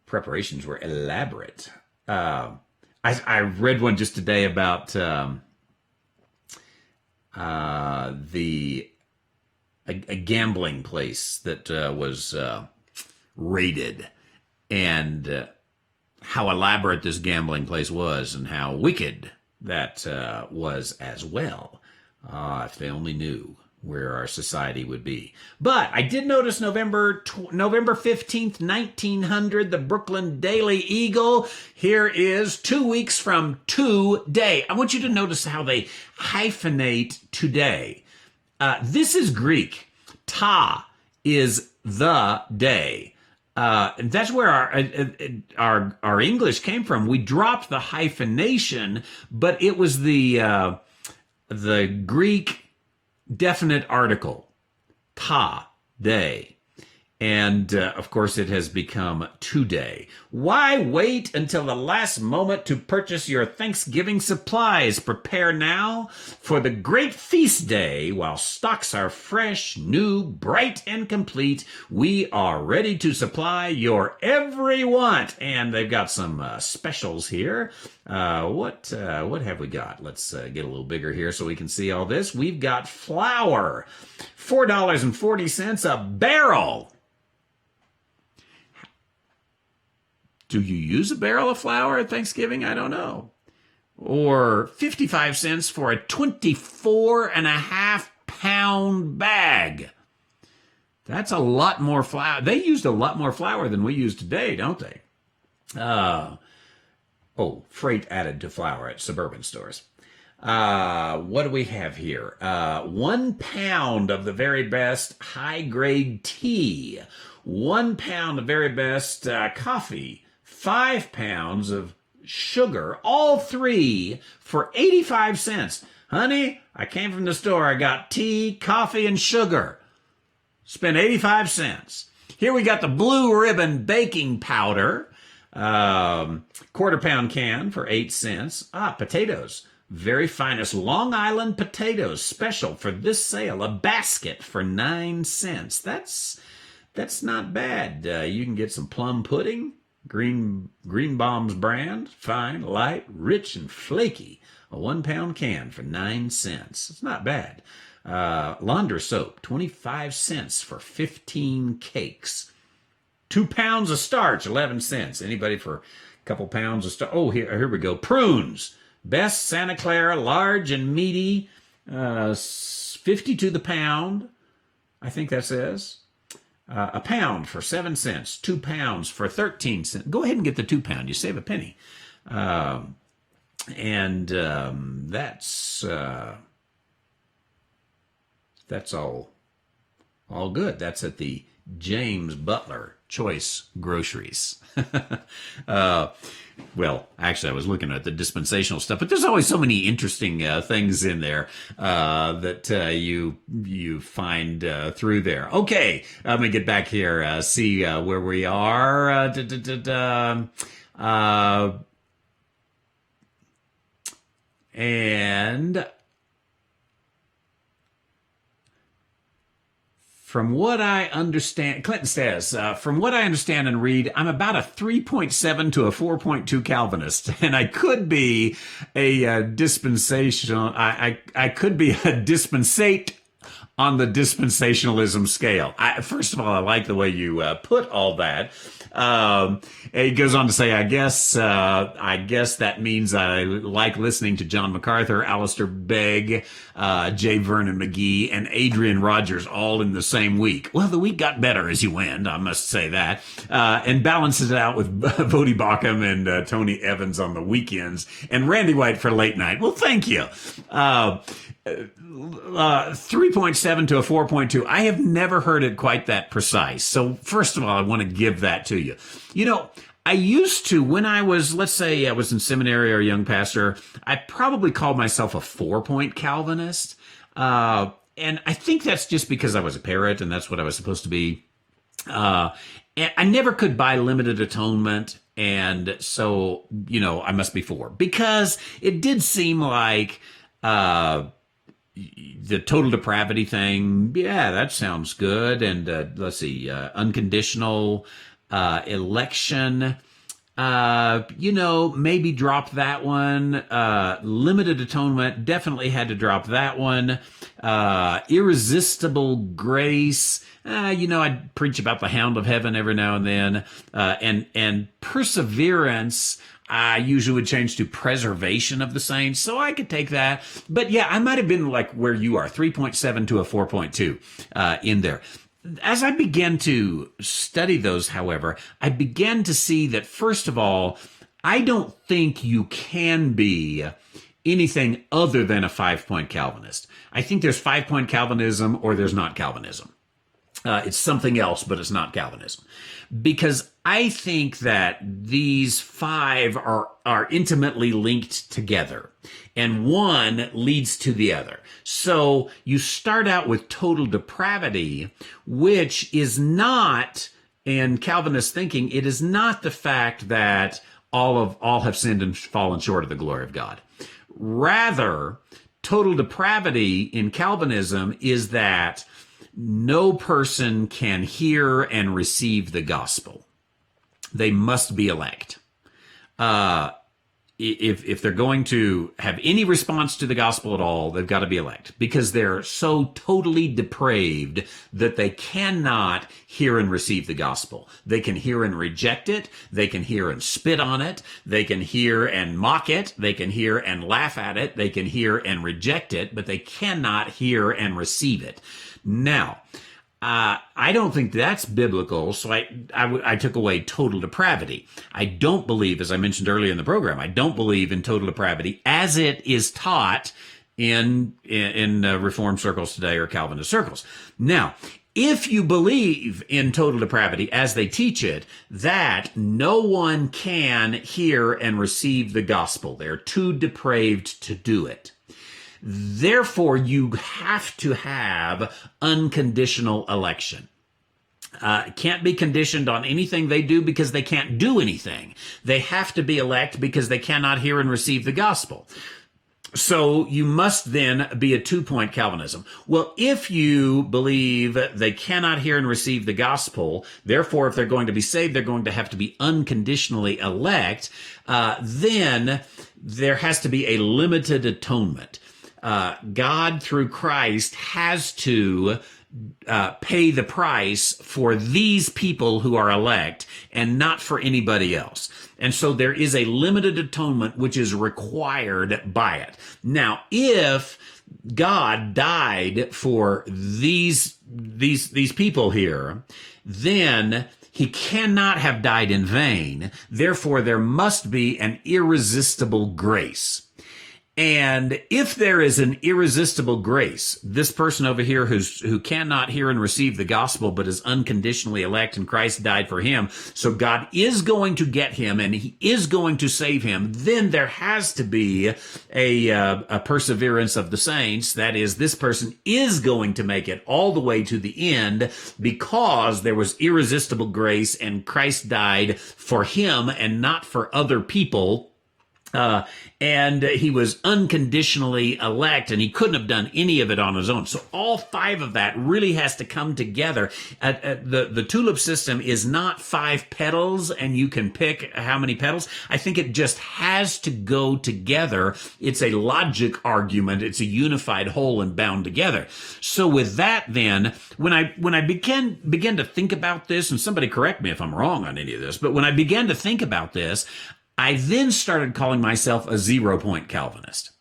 Speaker 1: Preparations were elaborate. I read one just today about a gambling place that was raided, and how elaborate this gambling place was, and how wicked that was as well. If they only knew where our society would be. But I did notice November 15th, 1900, the Brooklyn Daily Eagle. Here is 2 weeks from today. I want you to notice how they hyphenate today. This is Greek. Ta is the day. And that's where our English came from. We dropped the hyphenation, but it was the Greek definite article, ta, day. And, of course, it has become today. Why wait until the last moment to purchase your Thanksgiving supplies? Prepare now for the great feast day while stocks are fresh, new, bright, and complete. We are ready to supply your every want. And they've got some specials here. What have we got? Let's get a little bigger here so we can see all this. We've got flour, $4.40 a barrel. Do you use a barrel of flour at Thanksgiving? I don't know. Or 55 cents for a 24.5-pound bag. That's a lot more flour. They used a lot more flour than we use today, don't they? Freight added to flour at suburban stores. What do we have here? 1 pound of the very best high-grade tea. 1 pound of very best coffee. 5 pounds of sugar, all three for 85 cents. Honey, I came from the store. I got tea, coffee, and sugar. Spent 85 cents. Here we got the Blue Ribbon baking powder, quarter-pound can for 8 cents. Potatoes. Very finest Long Island potatoes, special for this sale. A basket for 9 cents. That's not bad. You can get some plum pudding. Greenbaum's brand, fine, light, rich, and flaky. A 1 pound can for 9 cents. It's not bad. Laundry soap, 25 cents for 15 cakes. 2 pounds of starch, 11 cents. Anybody for a couple pounds of starch? Oh, here we go. Prunes, best Santa Clara, large and meaty, 50 to the pound. I think that says. A pound for 7 cents, 2 pounds for 13 cents. Go ahead and get the 2 pound. You save a penny. That's all good. That's at the James Butler Choice Groceries. Well, actually, I was looking at the dispensational stuff, but there's always so many interesting things in there that you find through there. Okay, let me get back here, see where we are. And from what I understand, Clinton says, from what I understand and read, I'm about a 3.7 to a 4.2 Calvinist, and I could be a dispensational. I could be a dispensate on the dispensationalism scale. First of all, I like the way you put all that. He goes on to say, I guess that means I like listening to John MacArthur, Alistair Begg, J. Vernon McGee, and Adrian Rogers all in the same week. Well, the week got better as you went, I must say that, and balances it out with Bodie Baucham and Tony Evans on the weekends, and Randy White for late night. Well, thank you. 3.7 to a 4.2. I have never heard it quite that precise. So first of all, I want to give that to you. You know, I used to, when I was, let's say I was in seminary or a young pastor, I probably called myself a 4-point Calvinist. And I think that's just because I was a parrot and that's what I was supposed to be. And I never could buy limited atonement. And so, you know, I must be 4 because it did seem like, the total depravity thing, yeah, that sounds good. And let's see, unconditional election, you know, maybe drop that one. Limited atonement, definitely had to drop that one. Irresistible grace, you know, I'd preach about the hound of heaven every now and then. And perseverance, I usually would change to preservation of the saints, so I could take that. But yeah, I might have been like where you are, 3.7 to a 4.2 in there. As I began to study those, however, I began to see that, first of all, I don't think you can be anything other than a 5-point Calvinist. I think there's 5-point Calvinism or there's not Calvinism. It's something else, but it's not Calvinism. Because I think that these five are intimately linked together, and one leads to the other. So you start out with total depravity, which is not, in Calvinist thinking, it is not the fact that all have sinned and fallen short of the glory of God. Rather, total depravity in Calvinism is that no person can hear and receive the gospel. They must be elect. If they're going to have any response to the gospel at all, they've got to be elect, because they're so totally depraved that they cannot hear and receive the gospel. They can hear and reject it. They can hear and spit on it. They can hear and mock it. They can hear and laugh at it. They can hear and reject it, but they cannot hear and receive it. Now, I don't think that's biblical, so I took away total depravity. I don't believe, as I mentioned earlier in the program, I don't believe in total depravity as it is taught in Reformed circles today or Calvinist circles. Now, if you believe in total depravity as they teach it, that no one can hear and receive the gospel. They're too depraved to do it. Therefore, you have to have unconditional election. It can't be conditioned on anything they do because they can't do anything. They have to be elect because they cannot hear and receive the gospel. So you must then be a two-point Calvinism. Well, if you believe they cannot hear and receive the gospel, therefore, if they're going to be saved, they're going to have to be unconditionally elect, then there has to be a limited atonement. God, through Christ, has to pay the price for these people who are elect and not for anybody else. And so there is a limited atonement which is required by it. Now, if God died for these people here, then he cannot have died in vain. Therefore, there must be an irresistible grace. And if there is an irresistible grace, this person over here who cannot hear and receive the gospel but is unconditionally elect and Christ died for him, so God is going to get him and he is going to save him, then there has to be a perseverance of the saints. That is, this person is going to make it all the way to the end because there was irresistible grace and Christ died for him and not for other people. And he was unconditionally elect, and he couldn't have done any of it on his own. So all five of that really has to come together. The tulip system is not 5 petals, and you can pick how many petals. I think it just has to go together. It's a logic argument. It's a unified whole and bound together. So with that, then, when I began to think about this, and somebody correct me if I'm wrong on any of this, but when I began to think about this, I then started calling myself a 0-point Calvinist.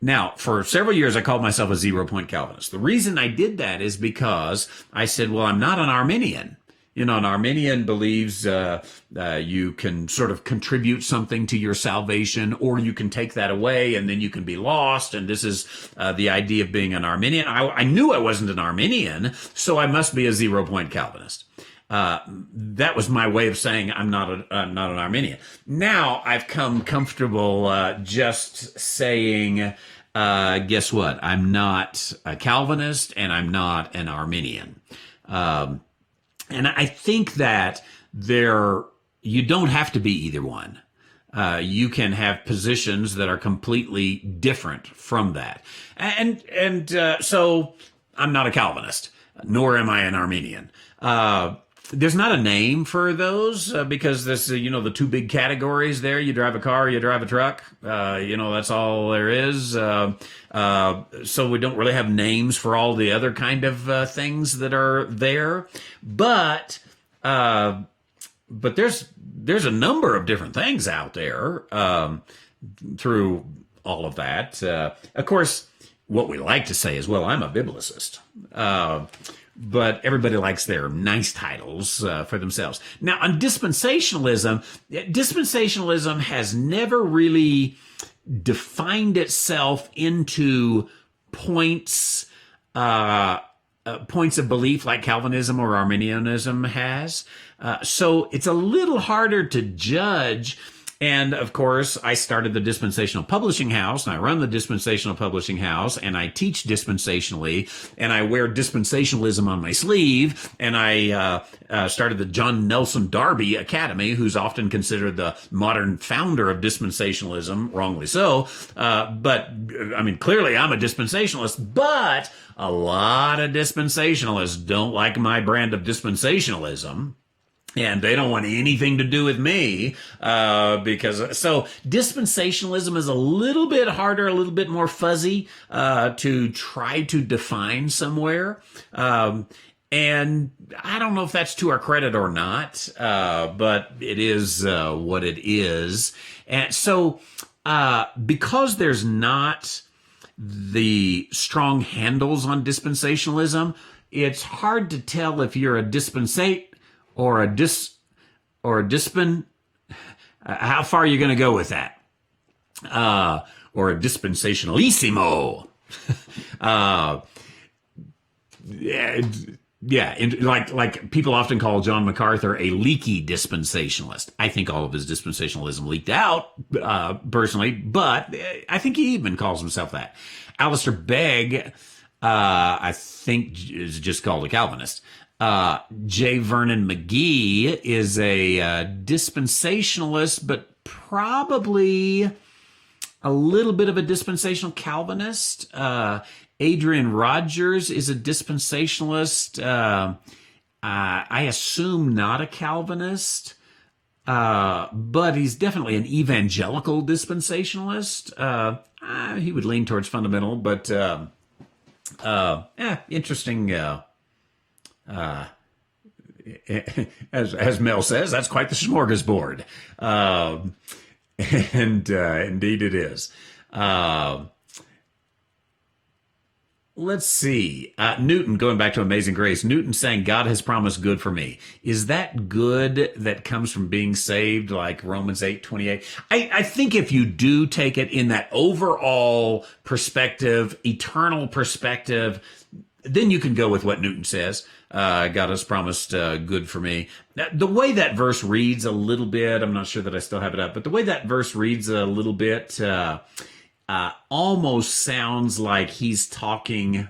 Speaker 1: Now, for several years, I called myself a 0-point Calvinist. The reason I did that is because I said, well, I'm not an Arminian. You know, an Arminian believes you can sort of contribute something to your salvation, or you can take that away and then you can be lost. And this is the idea of being an Arminian. I knew I wasn't an Arminian, so I must be a 0-point Calvinist. That was my way of saying I'm not an Arminian. Now I've come comfortable just saying, guess what? I'm not a Calvinist and I'm not an Arminian. And I think that you don't have to be either one. You can have positions that are completely different from that. And so I'm not a Calvinist, nor am I an Arminian. There's not a name for those because there's, the two big categories there. You drive a car, you drive a truck. That's all there is. So we don't really have names for all the other kind of things that are there. But there's a number of different things out there through all of that. Of course, what we like to say is, well, I'm a biblicist. But everybody likes their nice titles for themselves. Now, on dispensationalism has never really defined itself into points points of belief like Calvinism or Arminianism has. So it's a little harder to judge. And of course, I started the Dispensational Publishing House, and I run the Dispensational Publishing House, and I teach dispensationally, and I wear dispensationalism on my sleeve, and I started the John Nelson Darby Academy, who's often considered the modern founder of dispensationalism, wrongly so. But I mean, clearly I'm a dispensationalist, but a lot of dispensationalists don't like my brand of dispensationalism. And they don't want anything to do with me, because, so dispensationalism is a little bit harder, a little bit more fuzzy, to try to define somewhere. And I don't know if that's to our credit or not, but it is, what it is. And so, because there's not the strong handles on dispensationalism, it's hard to tell if you're a dispensate or a dispen, how far are you going to go with that? Or a dispensationalissimo. Like people often call John MacArthur a leaky dispensationalist. I think all of his dispensationalism leaked out, personally, but I think he even calls himself that. Alistair Begg, I think is just called a Calvinist. J. Vernon McGee is a dispensationalist, but probably a little bit of a dispensational Calvinist. Adrian Rogers is a dispensationalist. I assume not a Calvinist, but he's definitely an evangelical dispensationalist. He would lean towards fundamental, but interesting. As Mel says, that's quite the smorgasbord. And indeed it is. Let's see. Newton, going back to Amazing Grace, Newton saying, God has promised good for me. Is that good that comes from being saved, like Romans 8:28? I think if you do take it in that overall perspective, eternal perspective, then you can go with what Newton says. God has promised good for me. Now, the way that verse reads a little bit, I'm not sure that I still have it up, but the way that verse reads a little bit almost sounds like he's talking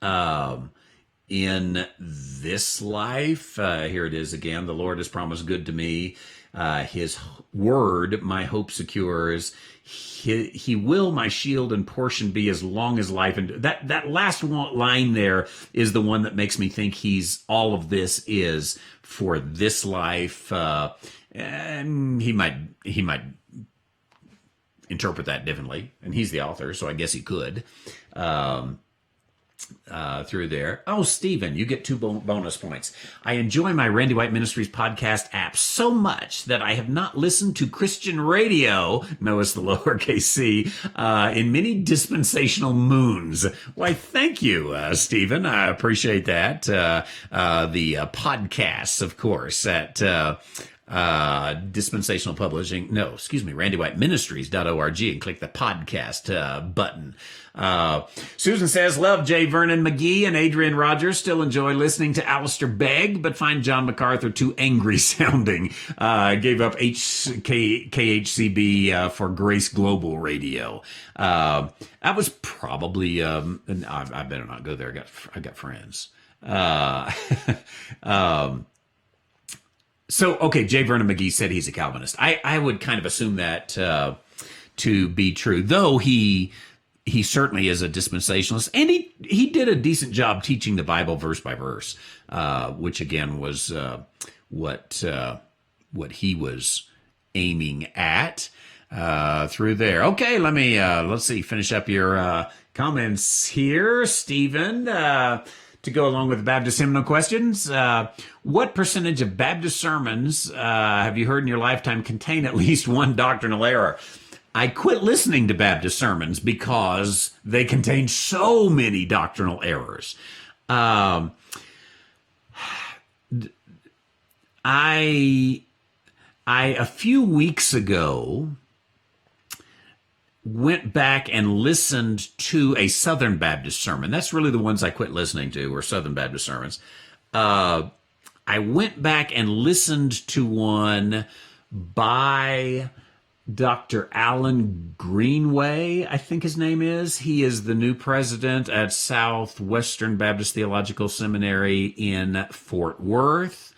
Speaker 1: in this life. Here it is again. The Lord has promised good to me. His word, my hope secures. He will my shield and portion be as long as life. And that last line there is the one that makes me think he's all of this is for this life. And he might interpret that differently, and he's the author, so I guess he could. Through there. Oh, Stephen, you get 2 bonus points. I enjoy my Randy White Ministries podcast app so much that I have not listened to Christian radio, notice the lowercase c, in many dispensational moons. Why, thank you, Stephen. I appreciate that. The podcasts, of course, at Dispensational Publishing, Randy White Ministries.org, and click the podcast button. Susan says, love J. Vernon McGee and Adrian Rogers. Still enjoy listening to Alistair Begg, but find John MacArthur too angry sounding. Gave up KHCB for Grace Global Radio. That was probably, I better not go there. I got friends. So, okay, J. Vernon McGee said he's a Calvinist. I would kind of assume that to be true, though he certainly is a dispensationalist, and he did a decent job teaching the Bible verse by verse, which again was what he was aiming at through there. Okay, let's see, finish up your comments here, Stephen. To go along with the Baptist hymnal questions, what percentage of Baptist sermons have you heard in your lifetime contain at least one doctrinal error? I quit listening to Baptist sermons because they contain so many doctrinal errors. A few weeks ago, went back and listened to a Southern Baptist sermon. That's really the ones I quit listening to, were Southern Baptist sermons. I went back and listened to one by Dr. Alan Greenway, I think his name is. He is the new president at Southwestern Baptist Theological Seminary in Fort Worth.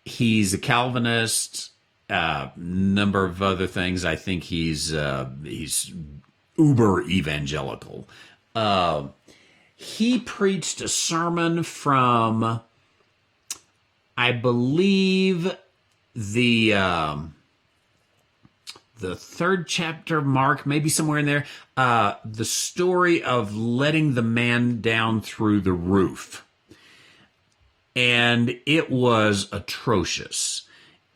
Speaker 1: He's a Calvinist, number of other things. I think he's uber evangelical. He preached a sermon from, I believe, the third chapter, Mark, maybe somewhere in there, the story of letting the man down through the roof. And it was atrocious.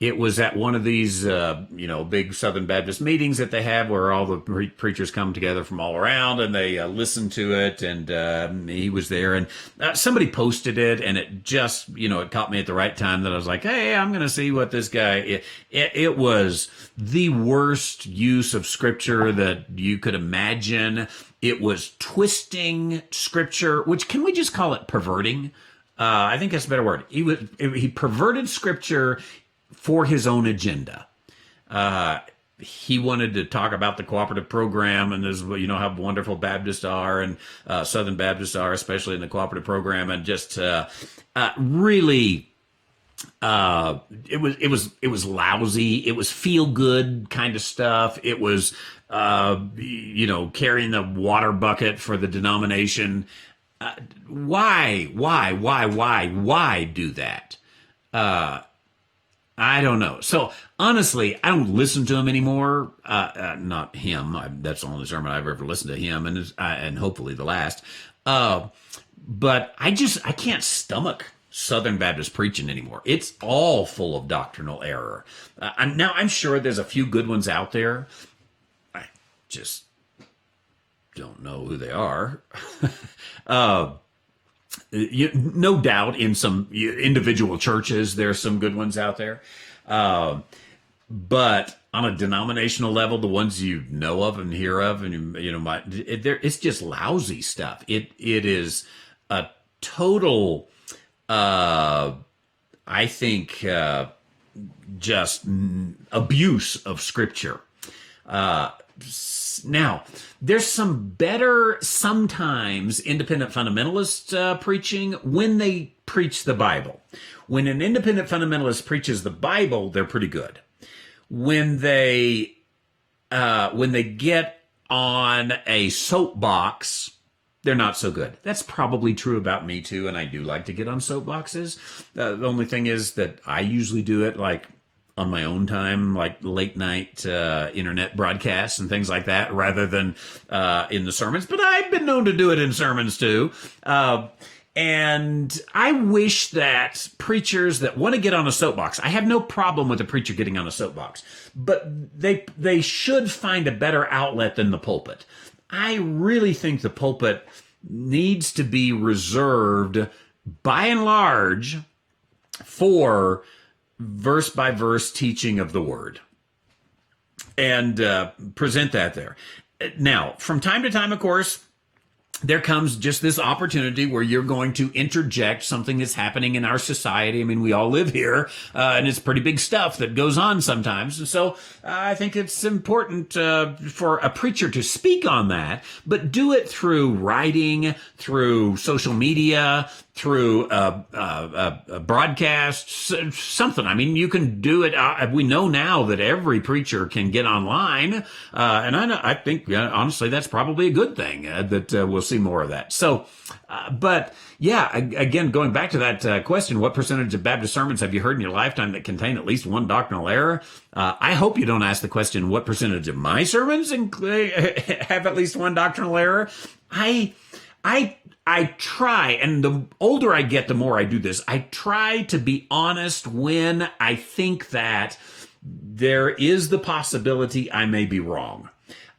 Speaker 1: It was at one of these, big Southern Baptist meetings that they have where all the preachers come together from all around and they listen to it. And he was there, and somebody posted it, and it just, it caught me at the right time that I was like, hey, I'm going to see what this guy. It was the worst use of Scripture that you could imagine. It was twisting Scripture, which, can we just call it perverting? I think that's a better word. He perverted Scripture for his own agenda. He wanted to talk about the cooperative program, and there's, how wonderful Baptists are, and Southern Baptists are, especially in the cooperative program, and just really, it was lousy. It was feel good kind of stuff. It was, carrying the water bucket for the denomination. Why do that? I don't know. So honestly, I don't listen to him anymore. Not him. That's the only sermon I've ever listened to him, and hopefully the last. But I can't stomach Southern Baptist preaching anymore. It's all full of doctrinal error. I'm sure there's a few good ones out there. I just don't know who they are. No doubt in some individual churches, there's some good ones out there. But on a denominational level, the ones you know of and hear of, and it's just lousy stuff. It is a total, I think, just abuse of Scripture. Now, there's some better, sometimes, independent fundamentalist preaching when they preach the Bible. When an independent fundamentalist preaches the Bible, they're pretty good. When they get on a soapbox, they're not so good. That's probably true about me too, and I do like to get on soapboxes. The only thing is that I usually do it like on my own time, like late night internet broadcasts and things like that, rather than in the sermons. But I've been known to do it in sermons too. And I wish that preachers that want to get on a soapbox, I have no problem with a preacher getting on a soapbox, but they should find a better outlet than the pulpit. I really think the pulpit needs to be reserved, by and large, for verse by verse teaching of the word, and present that there. Now, from time to time, of course, there comes just this opportunity where you're going to interject something that's happening in our society. I mean, we all live here, and it's pretty big stuff that goes on sometimes. And so I think it's important for a preacher to speak on that, but do it through writing, through social media, through broadcasts, something. I mean, you can do it. We know now that every preacher can get online, and I think honestly that's probably a good thing, that we'll see more of that. So, but yeah, again, going back to that question, what percentage of Baptist sermons have you heard in your lifetime that contain at least one doctrinal error? I hope you don't ask the question, what percentage of my sermons have at least one doctrinal error? I try, and the older I get, the more I do this. I try to be honest when I think that there is the possibility I may be wrong.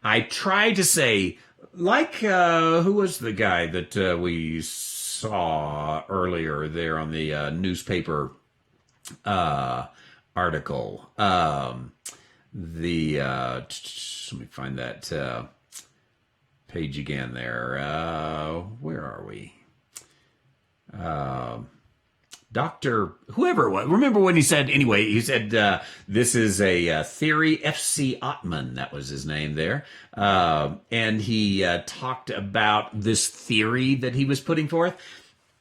Speaker 1: I try to say, like, who was the guy that we saw earlier there on the newspaper article? let me find that page again there. Where are we? Dr. whoever it was. Remember when he said, anyway, he said, this is a theory, F.C. Ottman, that was his name there. And he talked about this theory that he was putting forth.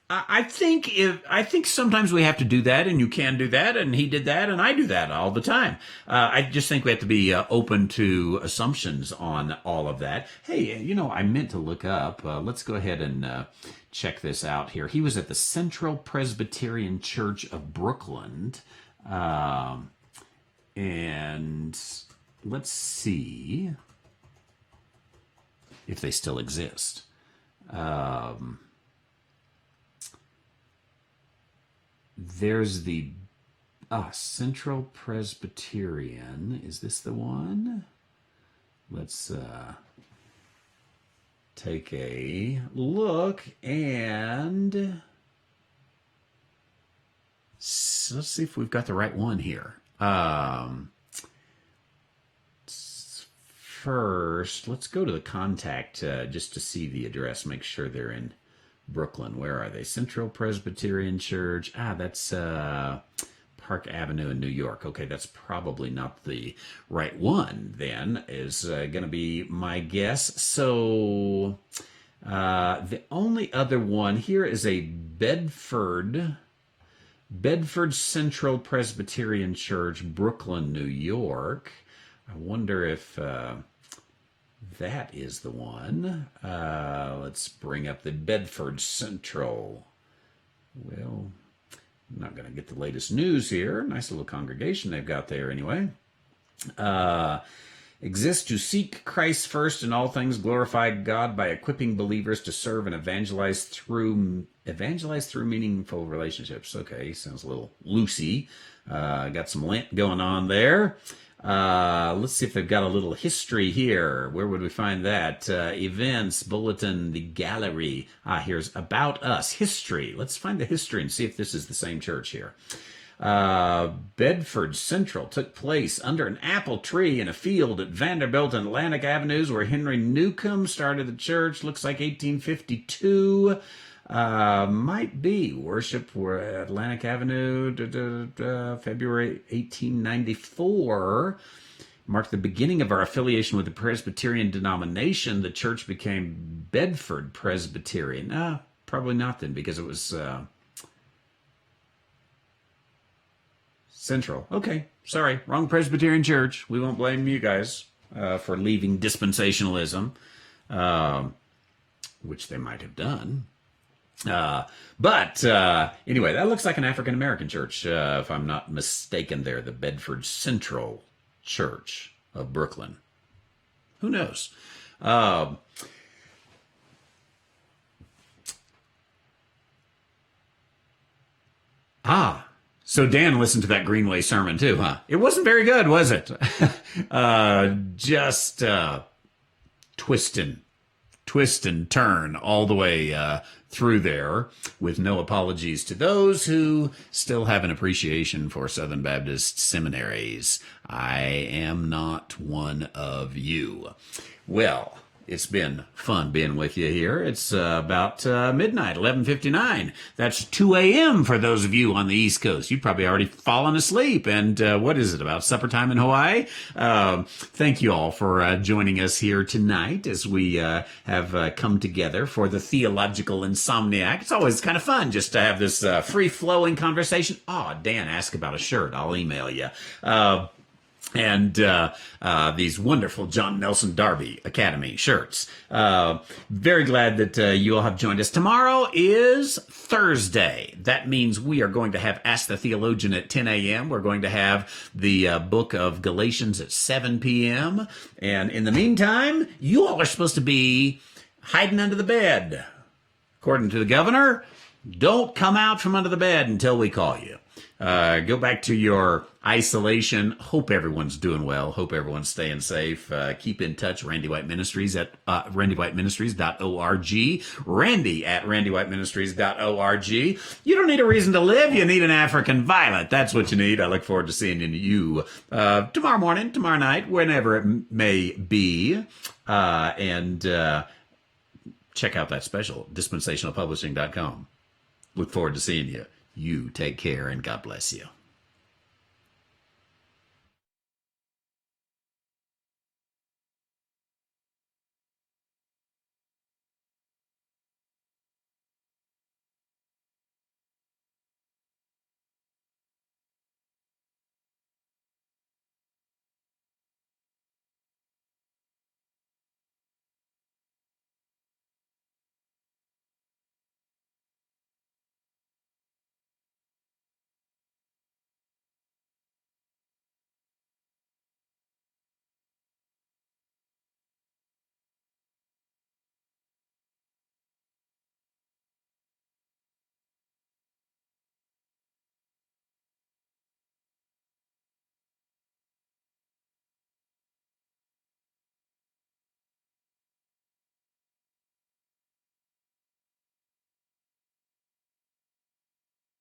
Speaker 1: I think sometimes we have to do that, and you can do that, and he did that, and I do that all the time. I just think we have to be open to assumptions on all of that. Hey, I meant to look up. Let's go ahead and check this out here. He was at the Central Presbyterian Church of Brooklyn, and let's see if they still exist. There's the Central Presbyterian. Is this the one? Let's take a look and let's see if we've got the right one here. First, let's go to the contact just to see the address, make sure they're in Brooklyn. Where are they? Central Presbyterian Church. That's Park Avenue in New York. Okay, that's probably not the right one then, is going to be my guess. So the only other one here is a Bedford Central Presbyterian Church, Brooklyn, New York. I wonder if that is the one. Let's bring up the Bedford Central. Well, I'm not going to get the latest news here. Nice little congregation they've got there anyway. Exists to seek Christ first in all things, glorify God by equipping believers to serve and evangelize through meaningful relationships. Okay, sounds a little loosey. Got some Lent going on there. Let's see if they've got a little history here. Where would we find that? Events, bulletin, the gallery. Here's About Us, history. Let's find the history and see if this is the same church here. Bedford Central took place under an apple tree in a field at Vanderbilt and Atlantic Avenues where Henry Newcomb started the church. Looks like 1852. Might be worship for Atlantic Avenue, February 1894 marked the beginning of our affiliation with the Presbyterian denomination. The church became Bedford Presbyterian. Probably not then, because it was Central. Okay, sorry, wrong Presbyterian church. We won't blame you guys for leaving dispensationalism, which they might have done. But anyway, that looks like an African-American church, if I'm not mistaken there, the Bedford Central Church of Brooklyn. Who knows? So Dan listened to that Greenway sermon too, huh? It wasn't very good, was it? Just twist and turn all the way through there, with no apologies to those who still have an appreciation for Southern Baptist seminaries. I am not one of you. Well, it's been fun being with you here. It's about midnight, 11:59. That's 2 a.m. for those of you on the East Coast. You've probably already fallen asleep. And what is it, about supper time in Hawaii? Thank you all for joining us here tonight as we have come together for the Theological Insomniac. It's always kind of fun just to have this free-flowing conversation. Dan, ask about a shirt. I'll email you. And these wonderful John Nelson Darby Academy shirts. Very glad that you all have joined us. Tomorrow is Thursday. That means we are going to have Ask the Theologian at 10 a.m. We're going to have the book of Galatians at 7 p.m. And in the meantime, you all are supposed to be hiding under the bed. According to the governor, don't come out from under the bed until we call you. Go back to your isolation. Hope everyone's doing well. Hope everyone's staying safe. Keep in touch. Randy White Ministries at randywhiteministries.org. Randy at randywhiteministries.org. You don't need a reason to live. You need an African violet. That's what you need. I look forward to seeing you tomorrow morning, tomorrow night, whenever it may be. And check out that special, dispensationalpublishing.com. Look forward to seeing you. You take care and God bless you.